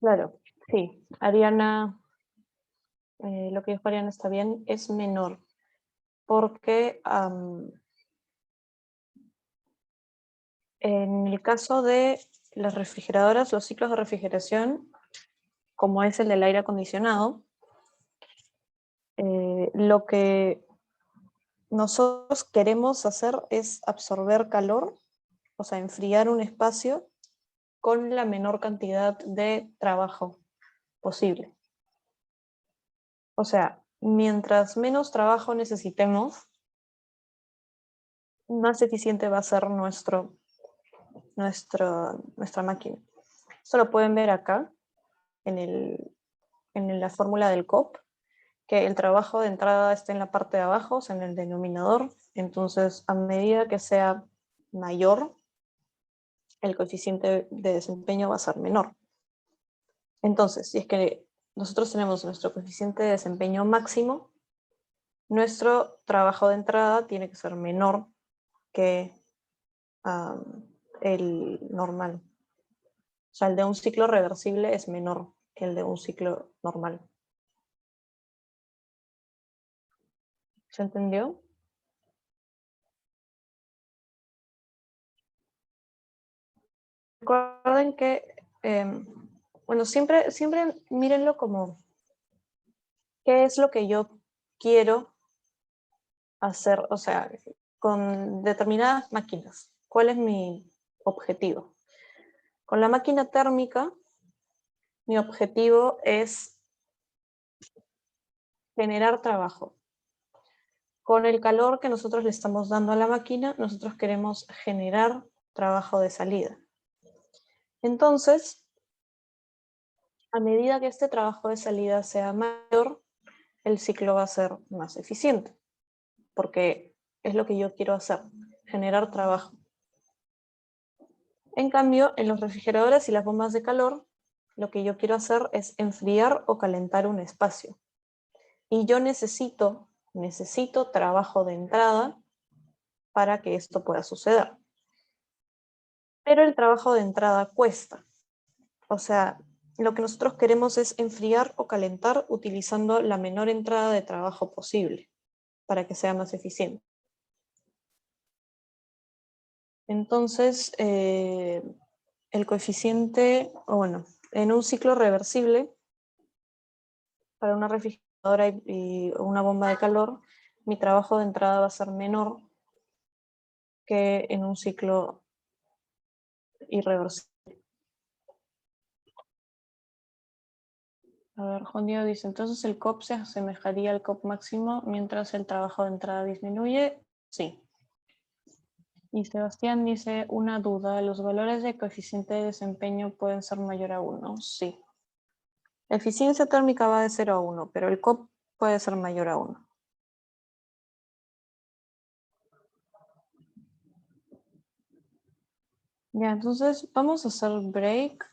claro, sí. Ariana, lo que dijo Ariana está bien, es menor. Porque en el caso de las refrigeradoras, los ciclos de refrigeración, como es el del aire acondicionado, lo que nosotros queremos hacer es absorber calor, o sea, enfriar un espacio con la menor cantidad de trabajo posible. O sea, mientras menos trabajo necesitemos, más eficiente va a ser nuestra máquina. Esto lo pueden ver acá en la fórmula del COP, que el trabajo de entrada está en la parte de abajo, o sea, en el denominador. Entonces, a medida que sea mayor, el coeficiente de desempeño va a ser menor. Entonces, si es que nosotros tenemos nuestro coeficiente de desempeño máximo, nuestro trabajo de entrada tiene que ser menor que el normal. O sea, el de un ciclo reversible es menor que el de un ciclo normal. ¿Se entendió? Recuerden que, bueno, siempre mírenlo como, ¿qué es lo que yo quiero hacer? O sea, con determinadas máquinas, ¿cuál es mi objetivo? Con la máquina térmica, mi objetivo es generar trabajo. Con el calor que nosotros le estamos dando a la máquina, nosotros queremos generar trabajo de salida. Entonces, a medida que este trabajo de salida sea mayor, el ciclo va a ser más eficiente, porque es lo que yo quiero hacer, generar trabajo. En cambio, en los refrigeradores y las bombas de calor, lo que yo quiero hacer es enfriar o calentar un espacio. Y yo necesito trabajo de entrada para que esto pueda suceder. Pero el trabajo de entrada cuesta. O sea, lo que nosotros queremos es enfriar o calentar utilizando la menor entrada de trabajo posible para que sea más eficiente. Entonces, el coeficiente, o bueno, en un ciclo reversible, para una refrigeradora y una bomba de calor, mi trabajo de entrada va a ser menor que en un ciclo irreversible. A ver, Juan Diego dice, entonces el COP se asemejaría al COP máximo mientras el trabajo de entrada disminuye. Sí. Y Sebastián dice, una duda, ¿los valores de coeficiente de desempeño pueden ser mayor a 1? Sí. La eficiencia térmica va de 0 a 1, pero el COP puede ser mayor a 1. Ya, entonces vamos a hacer break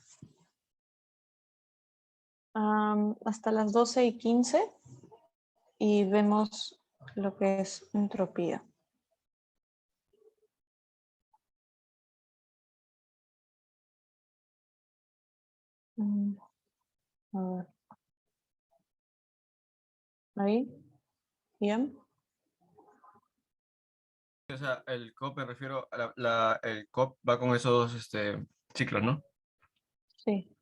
hasta las 12:15 y vemos lo que es entropía. Mm, A ver, ahí, bien. O sea, el COP me refiero a el COP va con esos ciclos, ¿no? Sí.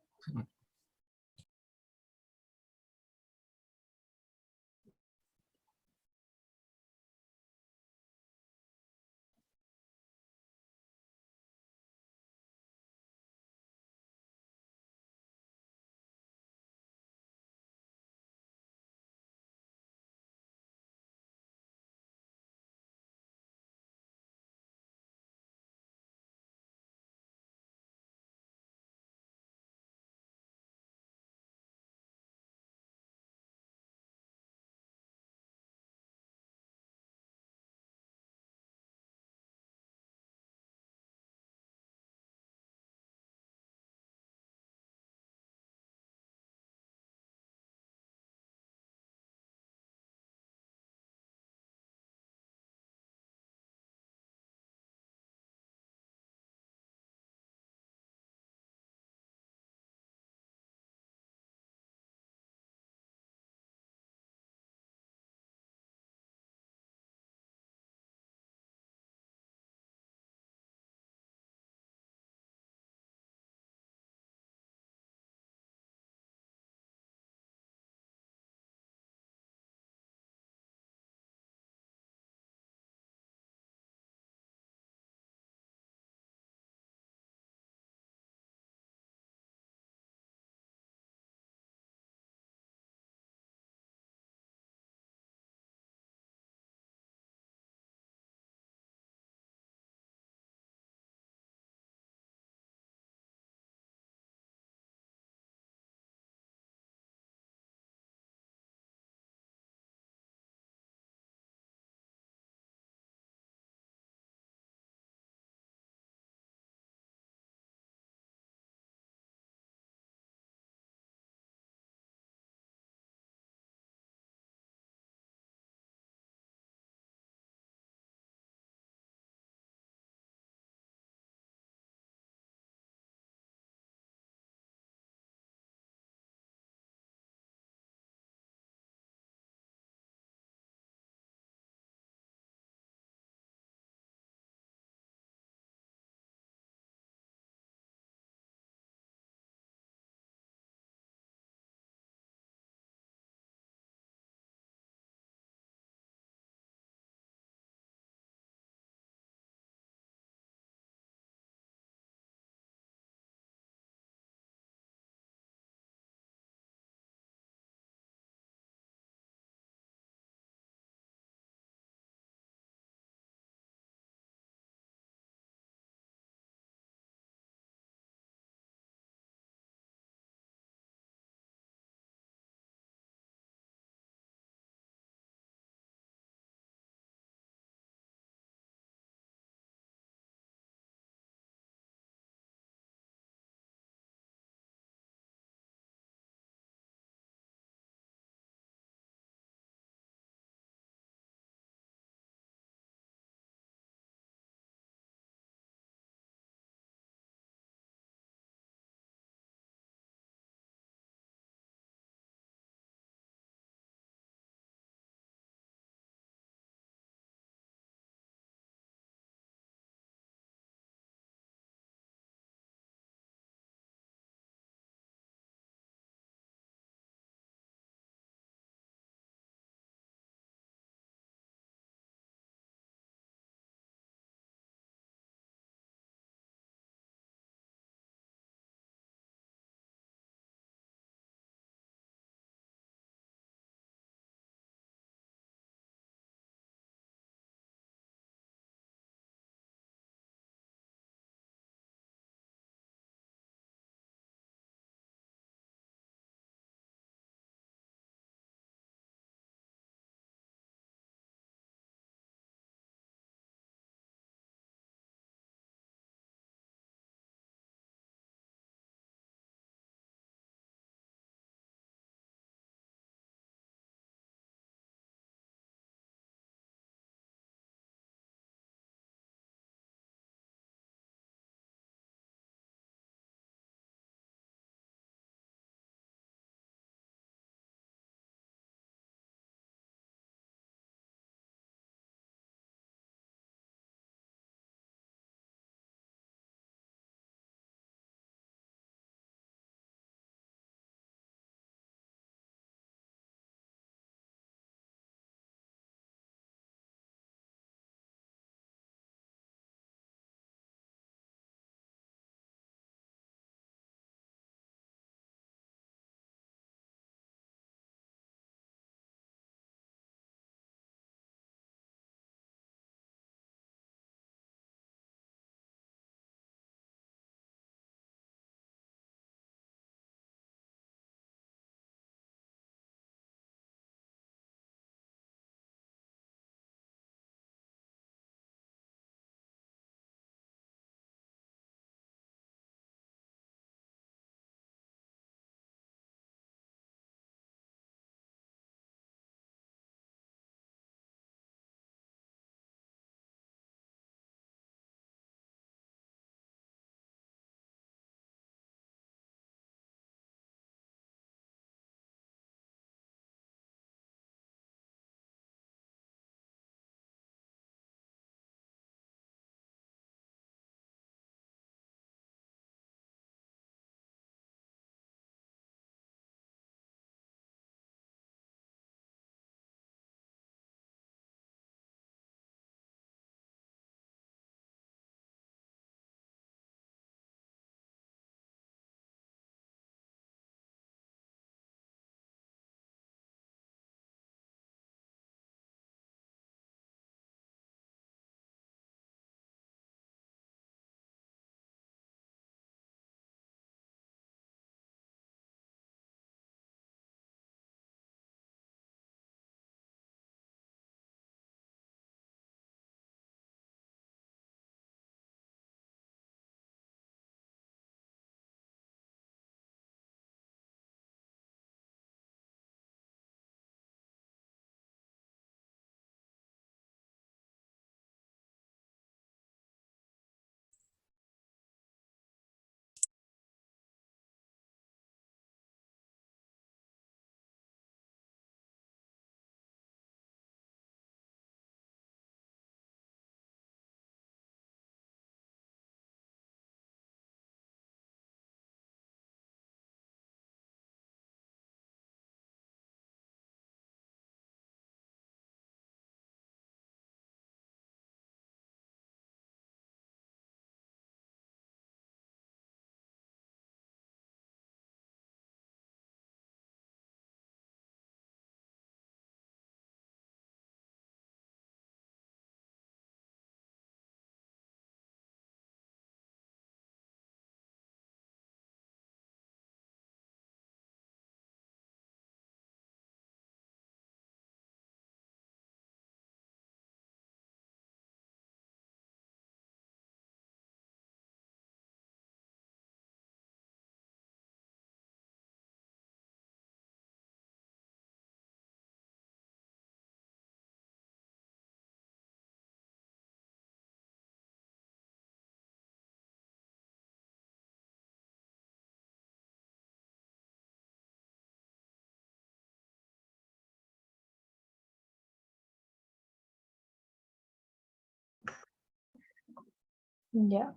Ya.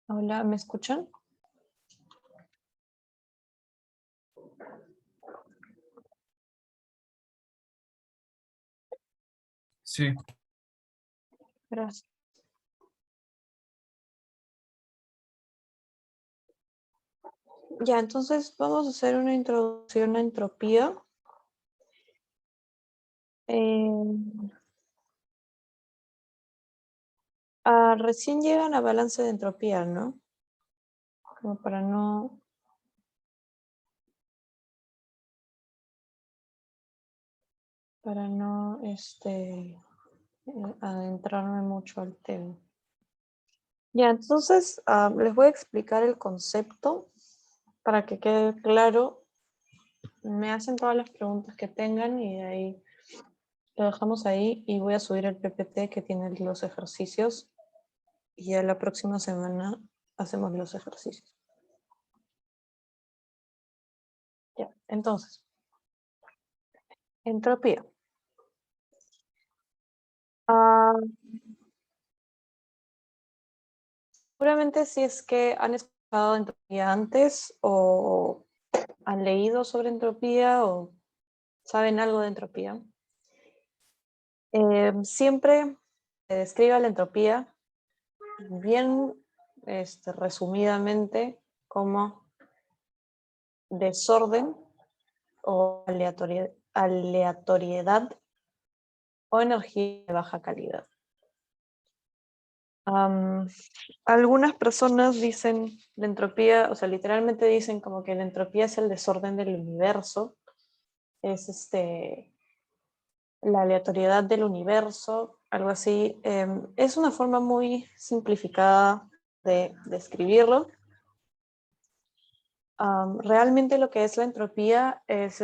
Hola, ¿me escuchan? Sí. Gracias. Ya, entonces vamos a hacer una introducción a entropía. Recién llegan a balance de entropía, ¿no? Como para no adentrarme mucho al tema. Ya, entonces les voy a explicar el concepto para que quede claro. Me hacen todas las preguntas que tengan y de ahí lo dejamos ahí y voy a subir el PPT que tiene los ejercicios y ya la próxima semana hacemos los ejercicios. Ya, entonces, entropía. Seguramente si es que han escuchado de entropía antes o han leído sobre entropía o saben algo de entropía. Siempre se describe la entropía bien resumidamente como desorden o aleatoriedad o energía de baja calidad. Algunas personas dicen la entropía, o sea, literalmente dicen como que la entropía es el desorden del universo, es la aleatoriedad del universo, algo así. Es una forma muy simplificada de describirlo. Realmente lo que es la entropía es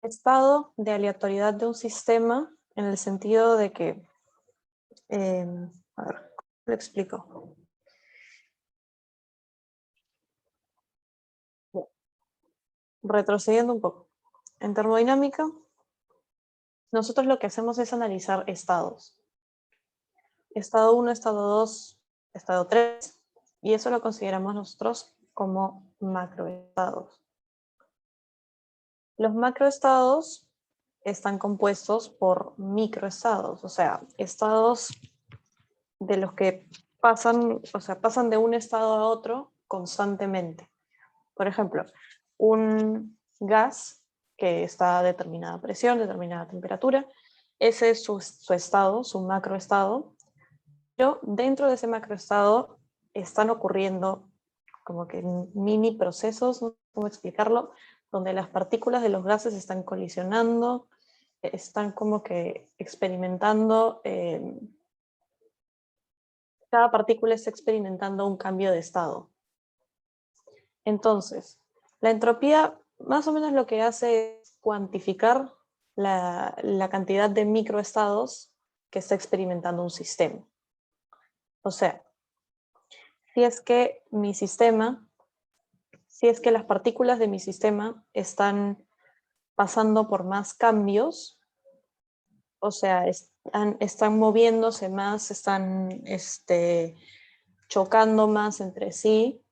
estado de aleatoriedad de un sistema en el sentido de que, a ver, ¿cómo lo explico? Retrocediendo un poco. En termodinámica, nosotros lo que hacemos es analizar estados. Estado 1, estado 2, estado 3, y eso lo consideramos nosotros como macroestados. Los macroestados están compuestos por microestados, o sea, estados de los que pasan, o sea, pasan de un estado a otro constantemente. Por ejemplo, un gas que está a determinada presión, determinada temperatura, ese es su estado, su macroestado, pero dentro de ese macroestado están ocurriendo como que mini procesos, no sé cómo explicarlo, donde las partículas de los gases están colisionando, están como que experimentando, cada partícula está experimentando un cambio de estado. Entonces, la entropía más o menos lo que hace es cuantificar la cantidad de microestados que está experimentando un sistema. O sea, si es que las partículas de mi sistema están pasando por más cambios, o sea, están moviéndose más, están chocando más entre sí,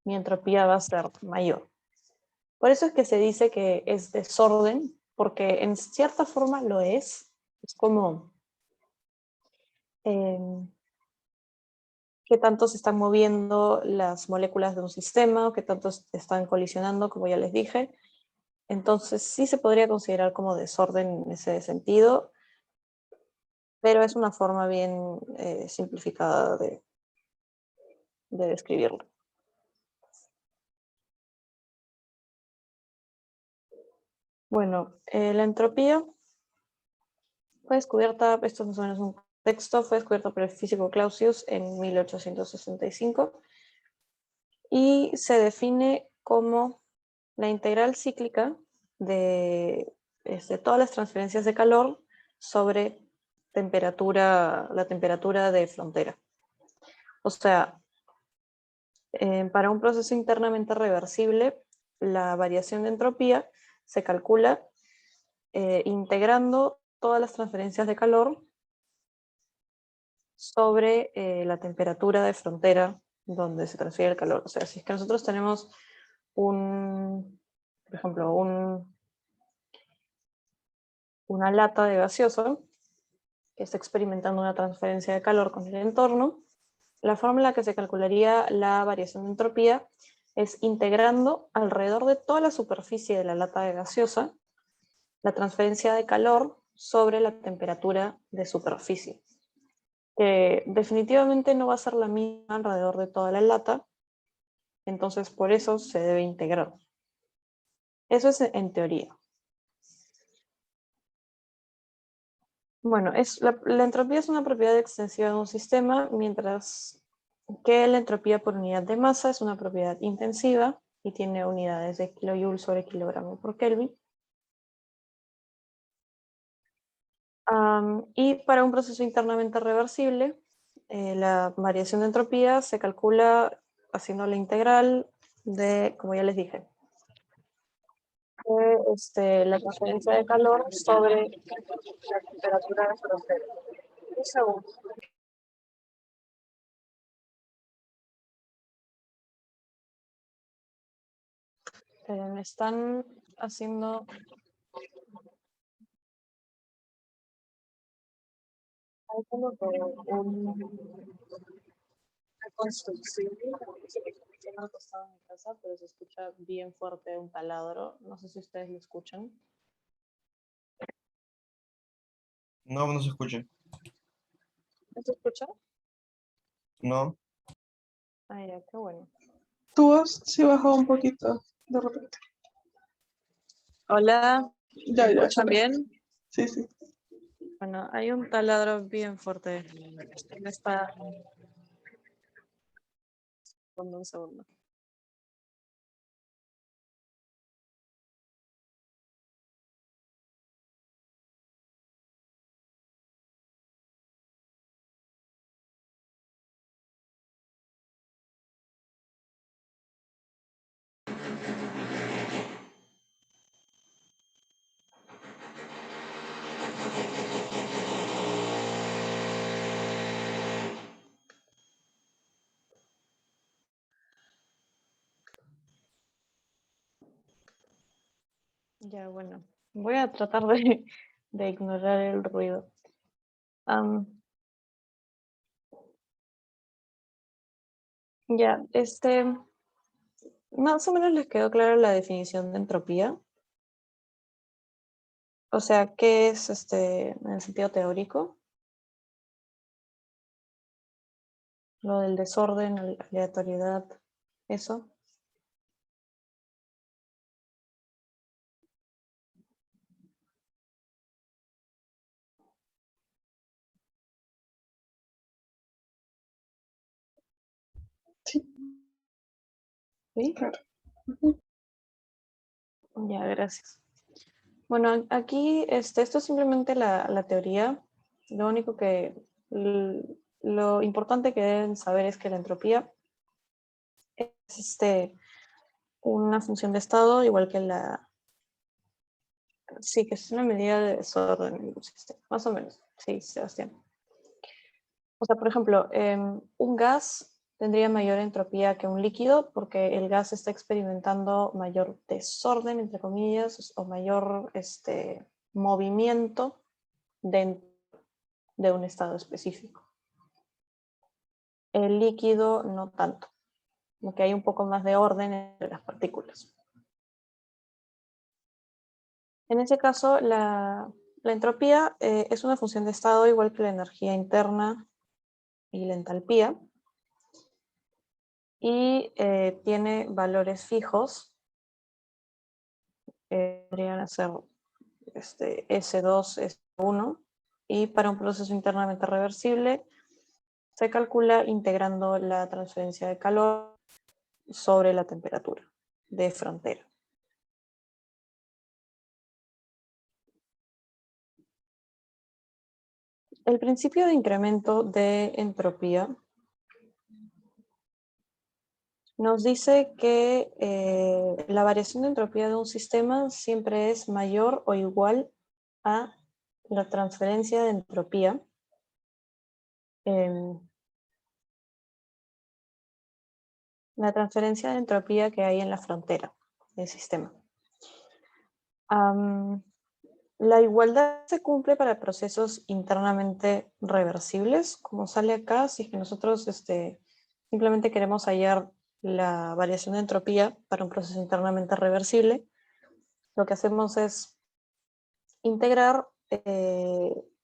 mi entropía va a ser mayor. Por eso es que se dice que es desorden, porque en cierta forma lo es. Es como qué tanto se están moviendo las moléculas de un sistema, o qué tanto están colisionando, como ya les dije. Entonces sí se podría considerar como desorden en ese sentido, pero es una forma bien simplificada de describirlo. Bueno, la entropía fue descubierta, esto es más o menos un texto, fue descubierto por el físico Clausius en 1865 y se define como la integral cíclica de todas las transferencias de calor sobre la temperatura de frontera. O sea, para un proceso internamente reversible, la variación de entropía se calcula integrando todas las transferencias de calor sobre la temperatura de frontera donde se transfiere el calor. O sea, si es que nosotros tenemos por ejemplo, una lata de gaseosa que está experimentando una transferencia de calor con el entorno, la fórmula que se calcularía la variación de entropía es integrando alrededor de toda la superficie de la lata de gaseosa la transferencia de calor sobre la temperatura de superficie, que definitivamente no va a ser la misma alrededor de toda la lata, entonces por eso se debe integrar. Eso es en teoría. Bueno, la entropía es una propiedad extensiva de un sistema, mientras que la entropía por unidad de masa es una propiedad intensiva y tiene unidades de kilojoule sobre kilogramo por Kelvin. Y para un proceso internamente reversible, la variación de entropía se calcula haciendo la integral de, como ya les dije, la transferencia de calor sobre la temperatura de frontera. Un segundo. Me están haciendo... Hay como que una construcción que no costado en mi casa, pero se escucha bien fuerte un taladro. No sé si ustedes lo escuchan. No, no se escucha. ¿No se escucha? No. Ah, ya, qué bueno. Tu voz sí bajó un poquito de repente. Hola, Ya, ¿me ya. escuchan bien? Sí, sí. Bueno, hay un taladro bien fuerte. Me está... Un segundo. Ya, bueno. Voy a tratar de ignorar el ruido. Ya, más o menos les quedó clara la definición de entropía. O sea, ¿qué es en el sentido teórico? Lo del desorden, aleatoriedad, eso. Sí, ¿Sí? claro. Ya, gracias. Bueno, aquí esto es simplemente la teoría. Lo único lo importante que deben saber es que la entropía es una función de estado, igual que sí, que es una medida de desorden en un sistema, más o menos. Sí, Sebastián. O sea, por ejemplo, un gas tendría mayor entropía que un líquido porque el gas está experimentando mayor desorden, entre comillas, o mayor movimiento dentro de un estado específico. El líquido no tanto, porque hay un poco más de orden entre las partículas. En ese caso, la entropía es una función de estado igual que la energía interna y la entalpía, y tiene valores fijos, podrían ser S2, S1, y para un proceso internamente reversible se calcula integrando la transferencia de calor sobre la temperatura de frontera. El principio de incremento de entropía nos dice que la variación de entropía de un sistema siempre es mayor o igual a la transferencia de entropía la transferencia de entropía que hay en la frontera del sistema. La igualdad se cumple para procesos internamente reversibles, como sale acá. Si es que nosotros simplemente queremos hallar la variación de entropía para un proceso internamente reversible, lo que hacemos es integrar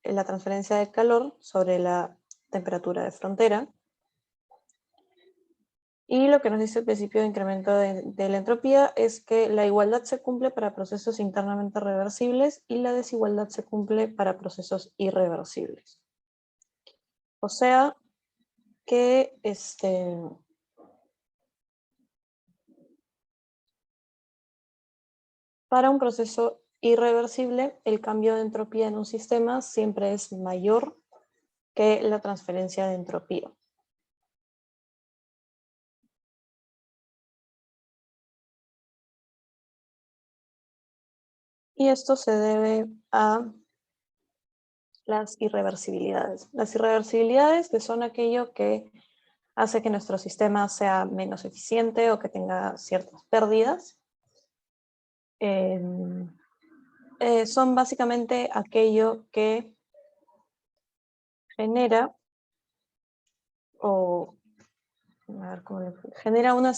la transferencia de calor sobre la temperatura de frontera. Y lo que nos dice el principio de incremento de la entropía es que la igualdad se cumple para procesos internamente reversibles y la desigualdad se cumple para procesos irreversibles. O sea que para un proceso irreversible, el cambio de entropía en un sistema siempre es mayor que la transferencia de entropía. Y esto se debe a las irreversibilidades. Las irreversibilidades, que son aquello que hace que nuestro sistema sea menos eficiente o que tenga ciertas pérdidas, son básicamente aquello que genera genera una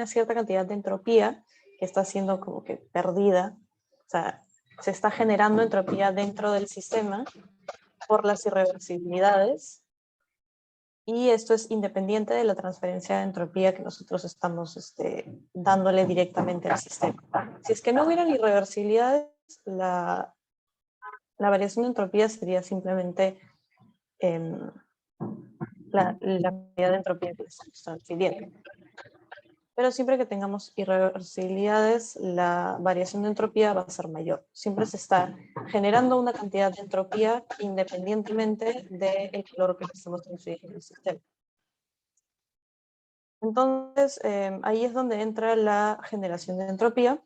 cierta cantidad de entropía que está siendo como que perdida. O sea, se está generando entropía dentro del sistema por las irreversibilidades, y esto es independiente de la transferencia de entropía que nosotros estamos dándole directamente al sistema. Si es que no hubieran irreversibilidades, la variación de entropía sería simplemente la cantidad de entropía que estamos transfiriendo. Pero siempre que tengamos irreversibilidades, la variación de entropía va a ser mayor. Siempre se está generando una cantidad de entropía independientemente del calor que estamos transfiriendo en el sistema. Entonces, ahí es donde entra la generación de entropía,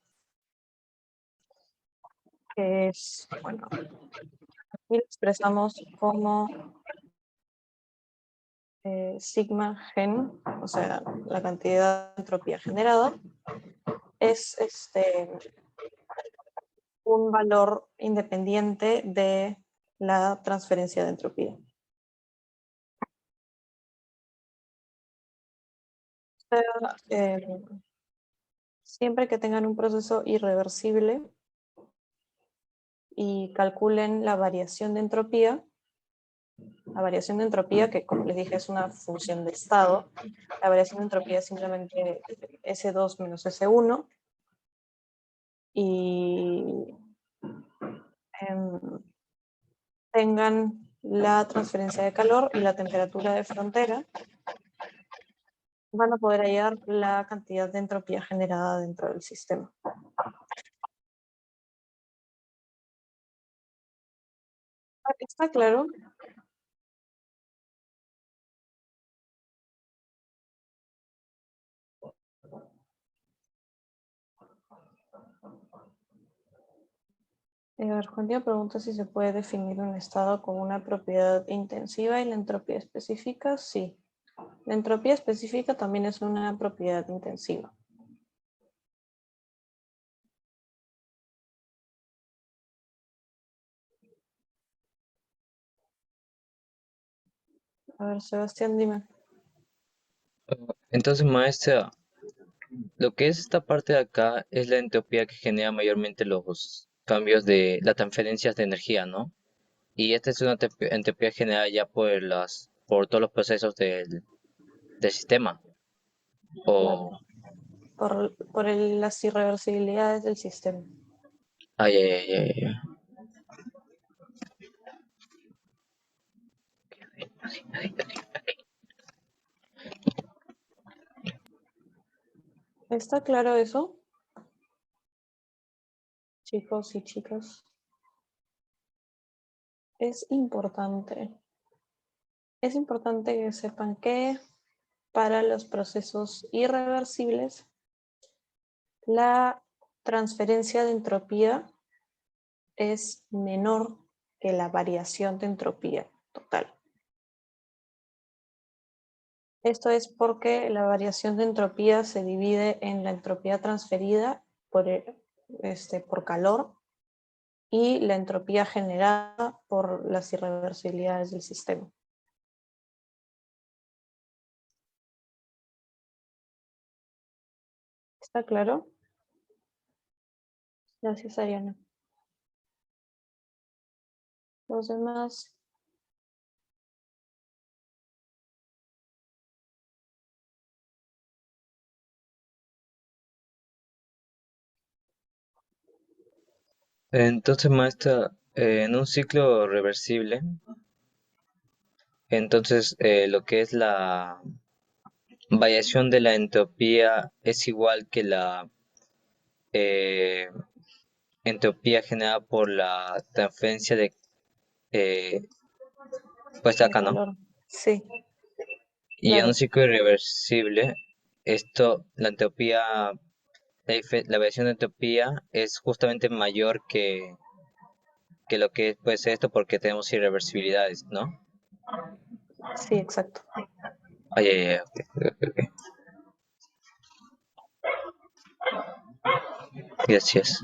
que es, bueno, aquí lo expresamos como sigma gen, o sea, la cantidad de entropía generada, es un valor independiente de la transferencia de entropía. O sea, siempre que tengan un proceso irreversible y calculen la variación de entropía, que como les dije es una función de estado, la variación de entropía es simplemente S2 menos S1, y tengan la transferencia de calor y la temperatura de frontera, van a poder hallar la cantidad de entropía generada dentro del sistema. ¿Está claro? Juan Diego pregunta si se puede definir un estado como una propiedad intensiva y la entropía específica. Sí. La entropía específica también es una propiedad intensiva. A ver, Sebastián, dime. Entonces, maestra, lo que es esta parte de acá es la entropía que genera mayormente los cambios de las transferencias de energía, ¿no? Y esta es una entropía generada ya por todos los procesos del sistema. O, Por las irreversibilidades del sistema. ay, ay, ay, ay, ay. ¿Está claro eso? Chicos y chicas. Es importante que sepan que para los procesos irreversibles, la transferencia de entropía es menor que la variación de entropía total. Esto es porque la variación de entropía se divide en la entropía transferida por calor y la entropía generada por las irreversibilidades del sistema. ¿Está claro? Gracias, Ariana. Los demás. Entonces, maestra, en un ciclo reversible, entonces lo que es la variación de la entropía es igual que la eh, entropía generada por la transferencia de, eh, pues De acá, ¿no? calor. Sí, Y en un claro. ciclo irreversible, la entropía, la variación de entropía es justamente mayor que lo que puede ser esto porque tenemos irreversibilidades, ¿no? Sí, exacto. Ay, ay, ay, ok, ok, ok. Gracias.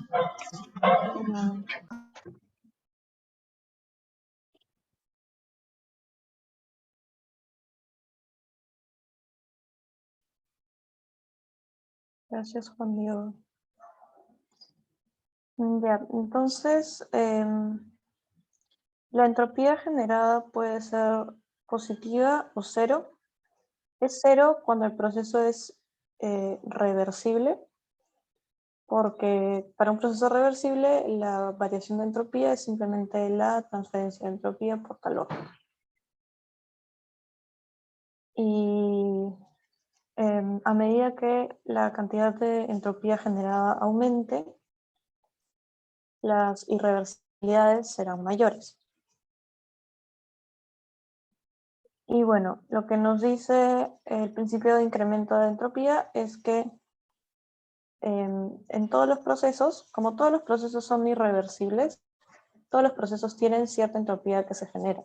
No. Gracias, Juan Diego. Ya, entonces, la entropía generada puede ser positiva o cero. Es cero cuando el proceso es reversible, porque para un proceso reversible la variación de entropía es simplemente la transferencia de entropía por calor. Y a medida que la cantidad de entropía generada aumente, las irreversibilidades serán mayores. Y bueno, lo que nos dice el principio de incremento de entropía es que en todos los procesos, como todos los procesos son irreversibles, todos los procesos tienen cierta entropía que se genera.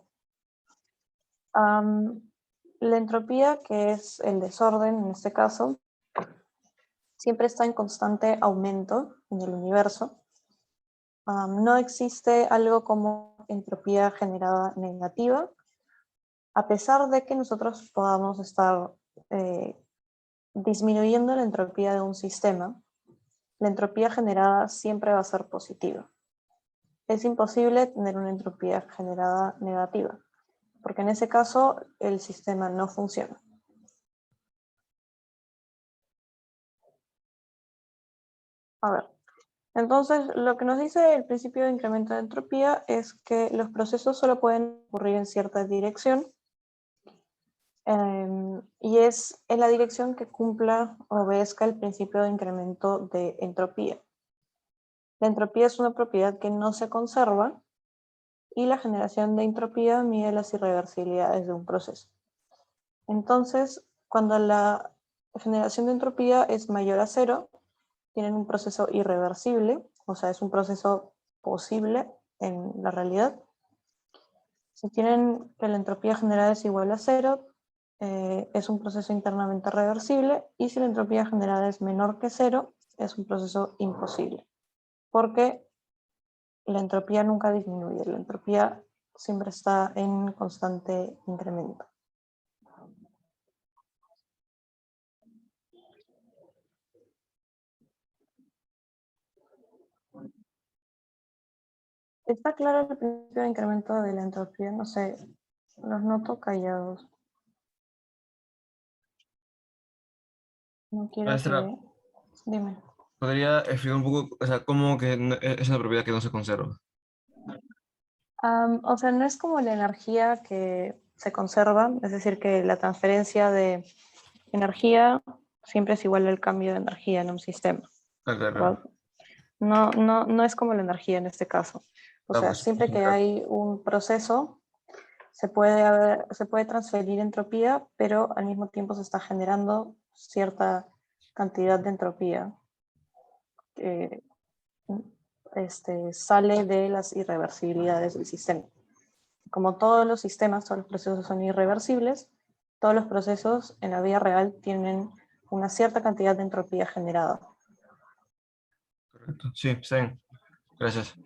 La entropía, que es el desorden en este caso, siempre está en constante aumento en el universo. No existe algo como entropía generada negativa, a pesar de que nosotros podamos estar disminuyendo la entropía de un sistema, la entropía generada siempre va a ser positiva. Es imposible tener una entropía generada negativa, porque en ese caso el sistema no funciona. A ver, entonces lo que nos dice el principio de incremento de entropía es que los procesos solo pueden ocurrir en cierta dirección, y es en la dirección que cumpla o obedezca el principio de incremento de entropía. La entropía es una propiedad que no se conserva y la generación de entropía mide las irreversibilidades de un proceso. Entonces, cuando la generación de entropía es mayor a cero, tienen un proceso irreversible, o sea, es un proceso posible en la realidad. Si tienen que la entropía generada es igual a cero, es un proceso internamente reversible, y si la entropía generada es menor que cero, es un proceso imposible, porque la entropía nunca disminuye, la entropía siempre está en constante incremento. Está claro el principio de incremento de la entropía, no sé, los noto callados. No quiero Maestra, que... Dime. ¿podría explicar un poco, o sea, cómo que es una propiedad que no se conserva? O sea, no es como la energía que se conserva, es decir, que la transferencia de energía siempre es igual al cambio de energía en un sistema, Ah, claro, ¿verdad? claro. No es como la energía en este caso. O Ah, sea, pues, siempre que hay un proceso, se puede transferir entropía, pero al mismo tiempo se está generando cierta cantidad de entropía que sale de las irreversibilidades del sistema. Como todos los sistemas, todos los procesos son irreversibles, todos los procesos en la vida real tienen una cierta cantidad de entropía generada. Correcto. Sí, está bien. Gracias.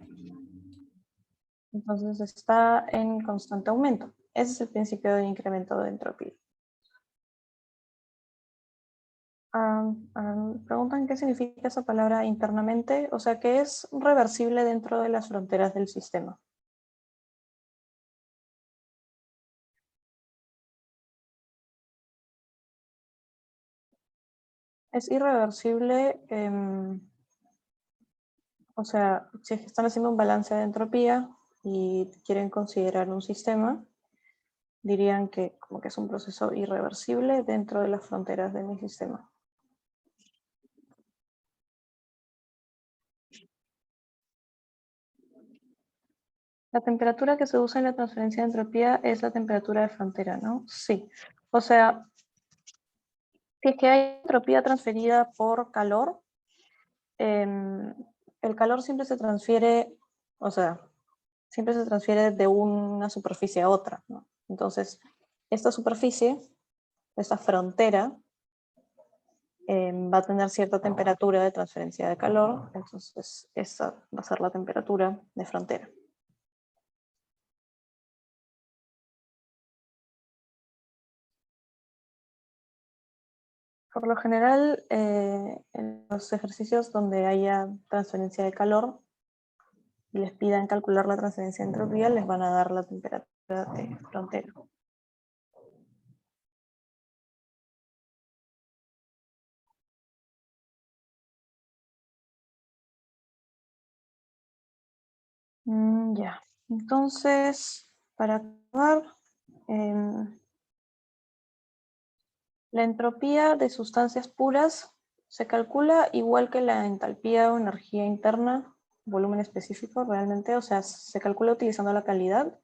Entonces está en constante aumento. Ese es el principio de incremento de entropía. Preguntan qué significa esa palabra internamente, o sea que es reversible dentro de las fronteras del sistema. Es irreversible, o sea, si es que están haciendo un balance de entropía y quieren considerar un sistema, dirían que como que es un proceso irreversible dentro de las fronteras de mi sistema. La temperatura que se usa en la transferencia de entropía es la temperatura de frontera, ¿no? Sí. O sea, si es que hay entropía transferida por calor, el calor siempre se transfiere, o sea, siempre se transfiere de una superficie a otra, ¿no? Entonces, esta superficie, esta frontera, va a tener cierta temperatura de transferencia de calor, entonces esa va a ser la temperatura de frontera. Por lo general, en los ejercicios donde haya transferencia de calor y les pidan calcular la transferencia de entropía, les van a dar la temperatura de frontera. Ya, entonces, para acabar, la entropía de sustancias puras se calcula igual que la entalpía o energía interna, volumen específico realmente, o sea, se calcula utilizando la calidad,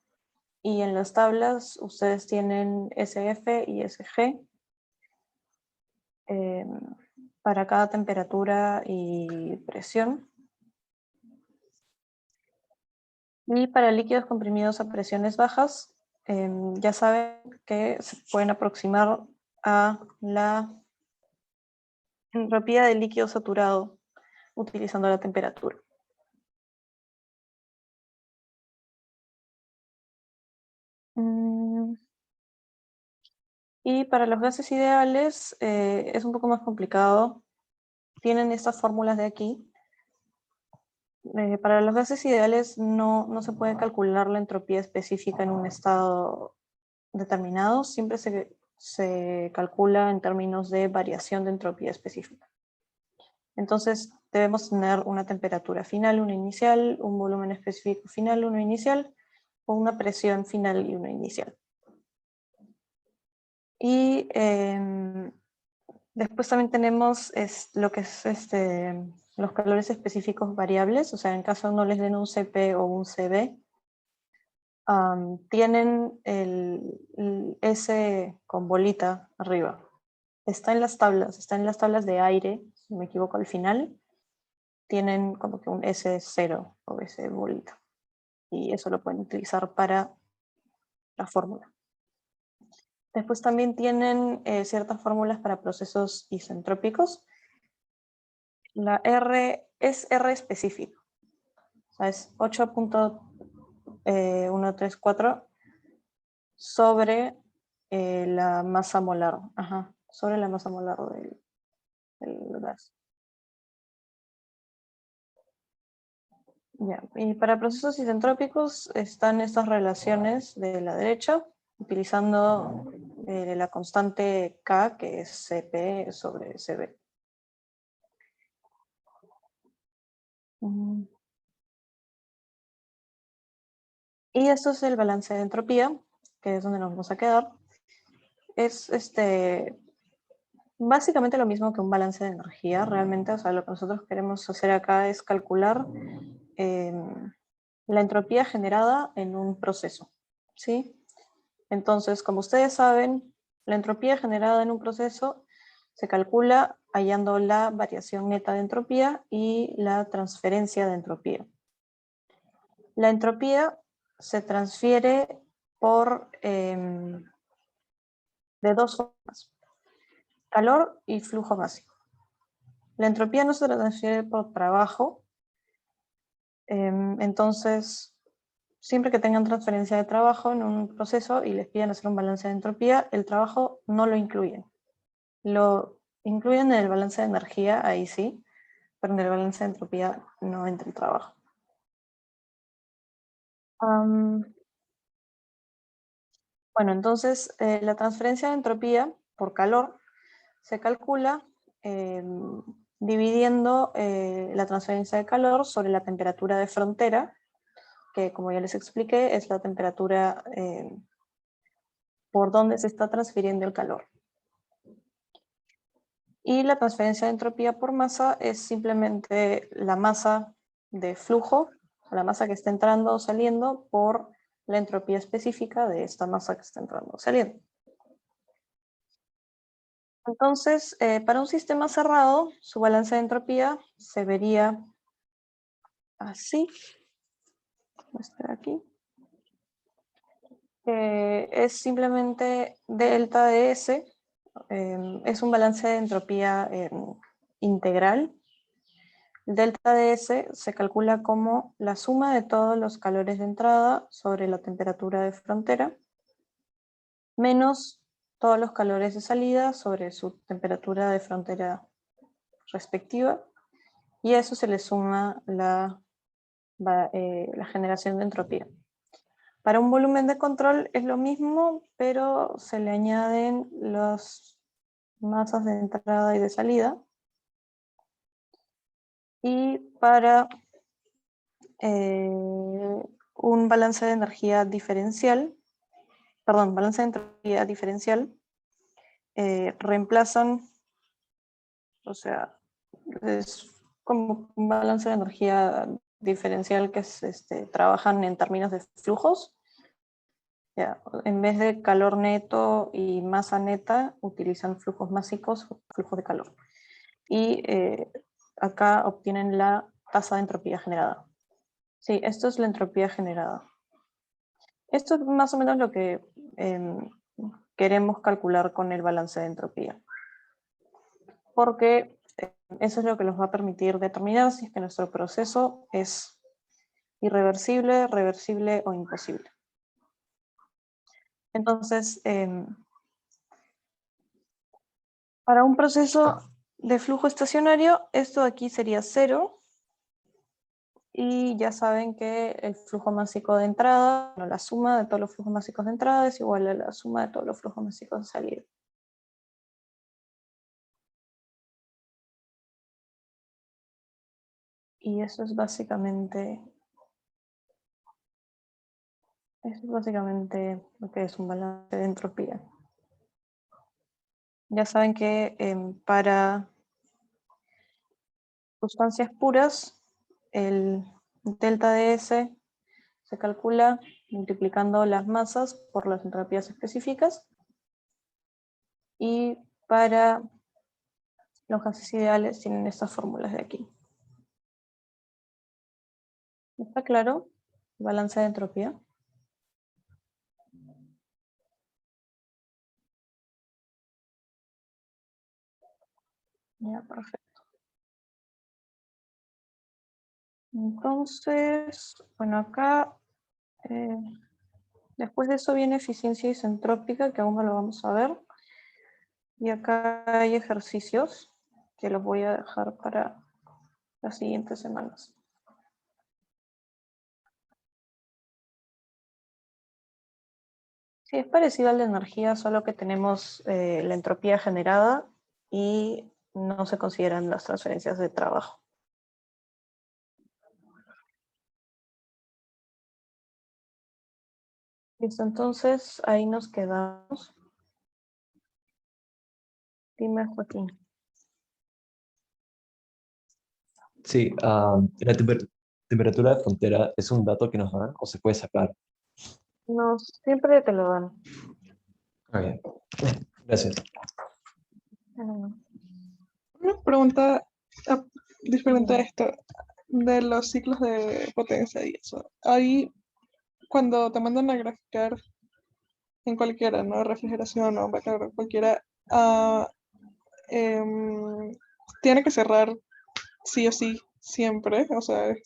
y en las tablas ustedes tienen SF y SG para cada temperatura y presión. Y para líquidos comprimidos a presiones bajas, ya saben que se pueden aproximar a la entropía del líquido saturado utilizando la temperatura. Y para los gases ideales es un poco más complicado. Tienen estas fórmulas de aquí. Para los gases ideales no se puede calcular la entropía específica en un estado determinado. Siempre se calcula en términos de variación de entropía específica. Entonces debemos tener una temperatura final, una inicial, un volumen específico final, uno inicial, o una presión final y una inicial. Y después también tenemos lo que es los calores específicos variables, o sea, en caso no les den un CP o un CB, tienen el S con bolita arriba. Está en las tablas de aire, si no me equivoco al final, tienen como que un S0 o S bolita. Y eso lo pueden utilizar para la fórmula. Después también tienen ciertas fórmulas para procesos isentrópicos. La R es R específico. O sea, es 8.134 sobre la masa molar. Ajá, sobre la masa molar del gas. Ya. Y para procesos isentrópicos están estas relaciones de la derecha, utilizando la constante K, que es Cp sobre Cv. Y esto es el balance de entropía, que es donde nos vamos a quedar. Es básicamente lo mismo que un balance de energía, realmente. O sea, lo que nosotros queremos hacer acá es calcular la entropía generada en un proceso, ¿sí? Entonces, como ustedes saben, la entropía generada en un proceso se calcula hallando la variación neta de entropía y la transferencia de entropía. La entropía se transfiere por de dos formas: calor y flujo másico. La entropía no se transfiere por trabajo, entonces siempre que tengan transferencia de trabajo en un proceso y les piden hacer un balance de entropía, el trabajo no lo incluyen. Lo incluyen en el balance de energía, ahí sí, pero en el balance de entropía no entra el trabajo. Bueno, entonces la transferencia de entropía por calor se calcula dividiendo la transferencia de calor sobre la temperatura de frontera, que como ya les expliqué es la temperatura por donde se está transfiriendo el calor. Y la transferencia de entropía por masa es simplemente la masa de flujo, la masa que está entrando o saliendo, por la entropía específica de esta masa que está entrando o saliendo. Entonces, para un sistema cerrado, su balance de entropía se vería así. Muestra aquí. Es simplemente delta de S. Es un balance de entropía integral. Delta de S se calcula como la suma de todos los calores de entrada sobre la temperatura de frontera, menos todos los calores de salida sobre su temperatura de frontera respectiva, y a eso se le suma la generación de entropía. Para un volumen de control es lo mismo, pero se le añaden las masas de entrada y de salida. Y para un balance de energía diferencial, balance de entropía diferencial, reemplazan, o sea, es como un balance de energía diferencial que trabajan en términos de flujos. Ya, en vez de calor neto y masa neta, utilizan flujos másicos o flujos de calor. Y acá obtienen la tasa de entropía generada. Sí, esto es la entropía generada. Esto es más o menos lo que queremos calcular con el balance de entropía. Porque eso es lo que nos va a permitir determinar si es que nuestro proceso es irreversible, reversible o imposible. Entonces, para un proceso de flujo estacionario, esto de aquí sería 0. Y ya saben que el flujo másico de entrada, bueno, la suma de todos los flujos másicos de entrada es igual a la suma de todos los flujos másicos de salida. Y eso es básicamente lo que es un balance de entropía. Ya saben que para sustancias puras, el delta de S se calcula multiplicando las masas por las entropías específicas. Y para los gases ideales tienen estas fórmulas de aquí. ¿Está claro? Balance de entropía. Ya, perfecto. Entonces, bueno, acá después de eso viene eficiencia isentrópica, que aún no lo vamos a ver. Y acá hay ejercicios que los voy a dejar para las siguientes semanas. Sí, es parecido al de energía, solo que tenemos la entropía generada y no se consideran las transferencias de trabajo. Listo, entonces ahí nos quedamos. Dime, Joaquín. Sí, la temperatura de frontera es un dato que nos dan o se puede sacar. No, siempre te lo dan. Ok, gracias. Una pregunta diferente a esto, de los ciclos de potencia y eso. Ahí, cuando te mandan a graficar en cualquiera, ¿no? Refrigeración o calor, cualquiera, ah, tiene que cerrar sí o sí, siempre. O sea, es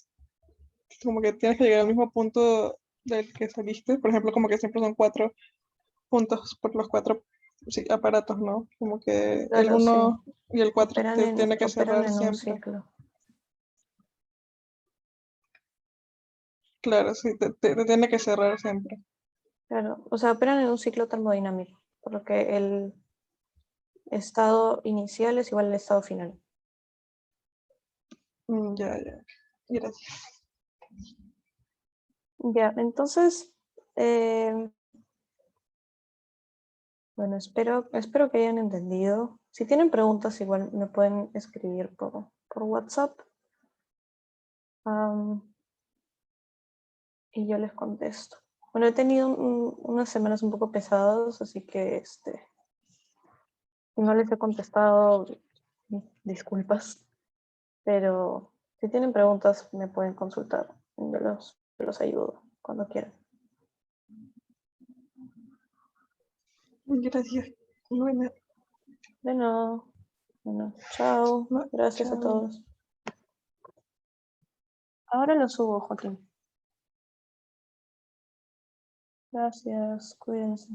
como que tienes que llegar al mismo punto del que saliste. Por ejemplo, como que siempre son 4 puntos por los 4 sí, aparatos, ¿no? Como que el Claro, sí. 1 y el 4 te tiene que Operan cerrar en un siempre. ciclo. Claro, sí, te tiene que cerrar siempre. Claro, o sea, operan en un ciclo termodinámico, por lo que el estado inicial es igual al estado final. Ya, ya. Gracias. Ya, entonces, bueno, espero que hayan entendido. Si tienen preguntas, igual me pueden escribir por WhatsApp. Y yo les contesto. Bueno, he tenido unas semanas un poco pesadas, así que si no les he contestado, disculpas. Pero si tienen preguntas, me pueden consultar. Yo los ayudo cuando quieran. Gracias. Bueno, De nada. Bueno, chao. Gracias a chao. todos. Ahora lo subo, Joaquín. Gracias. Cuídense.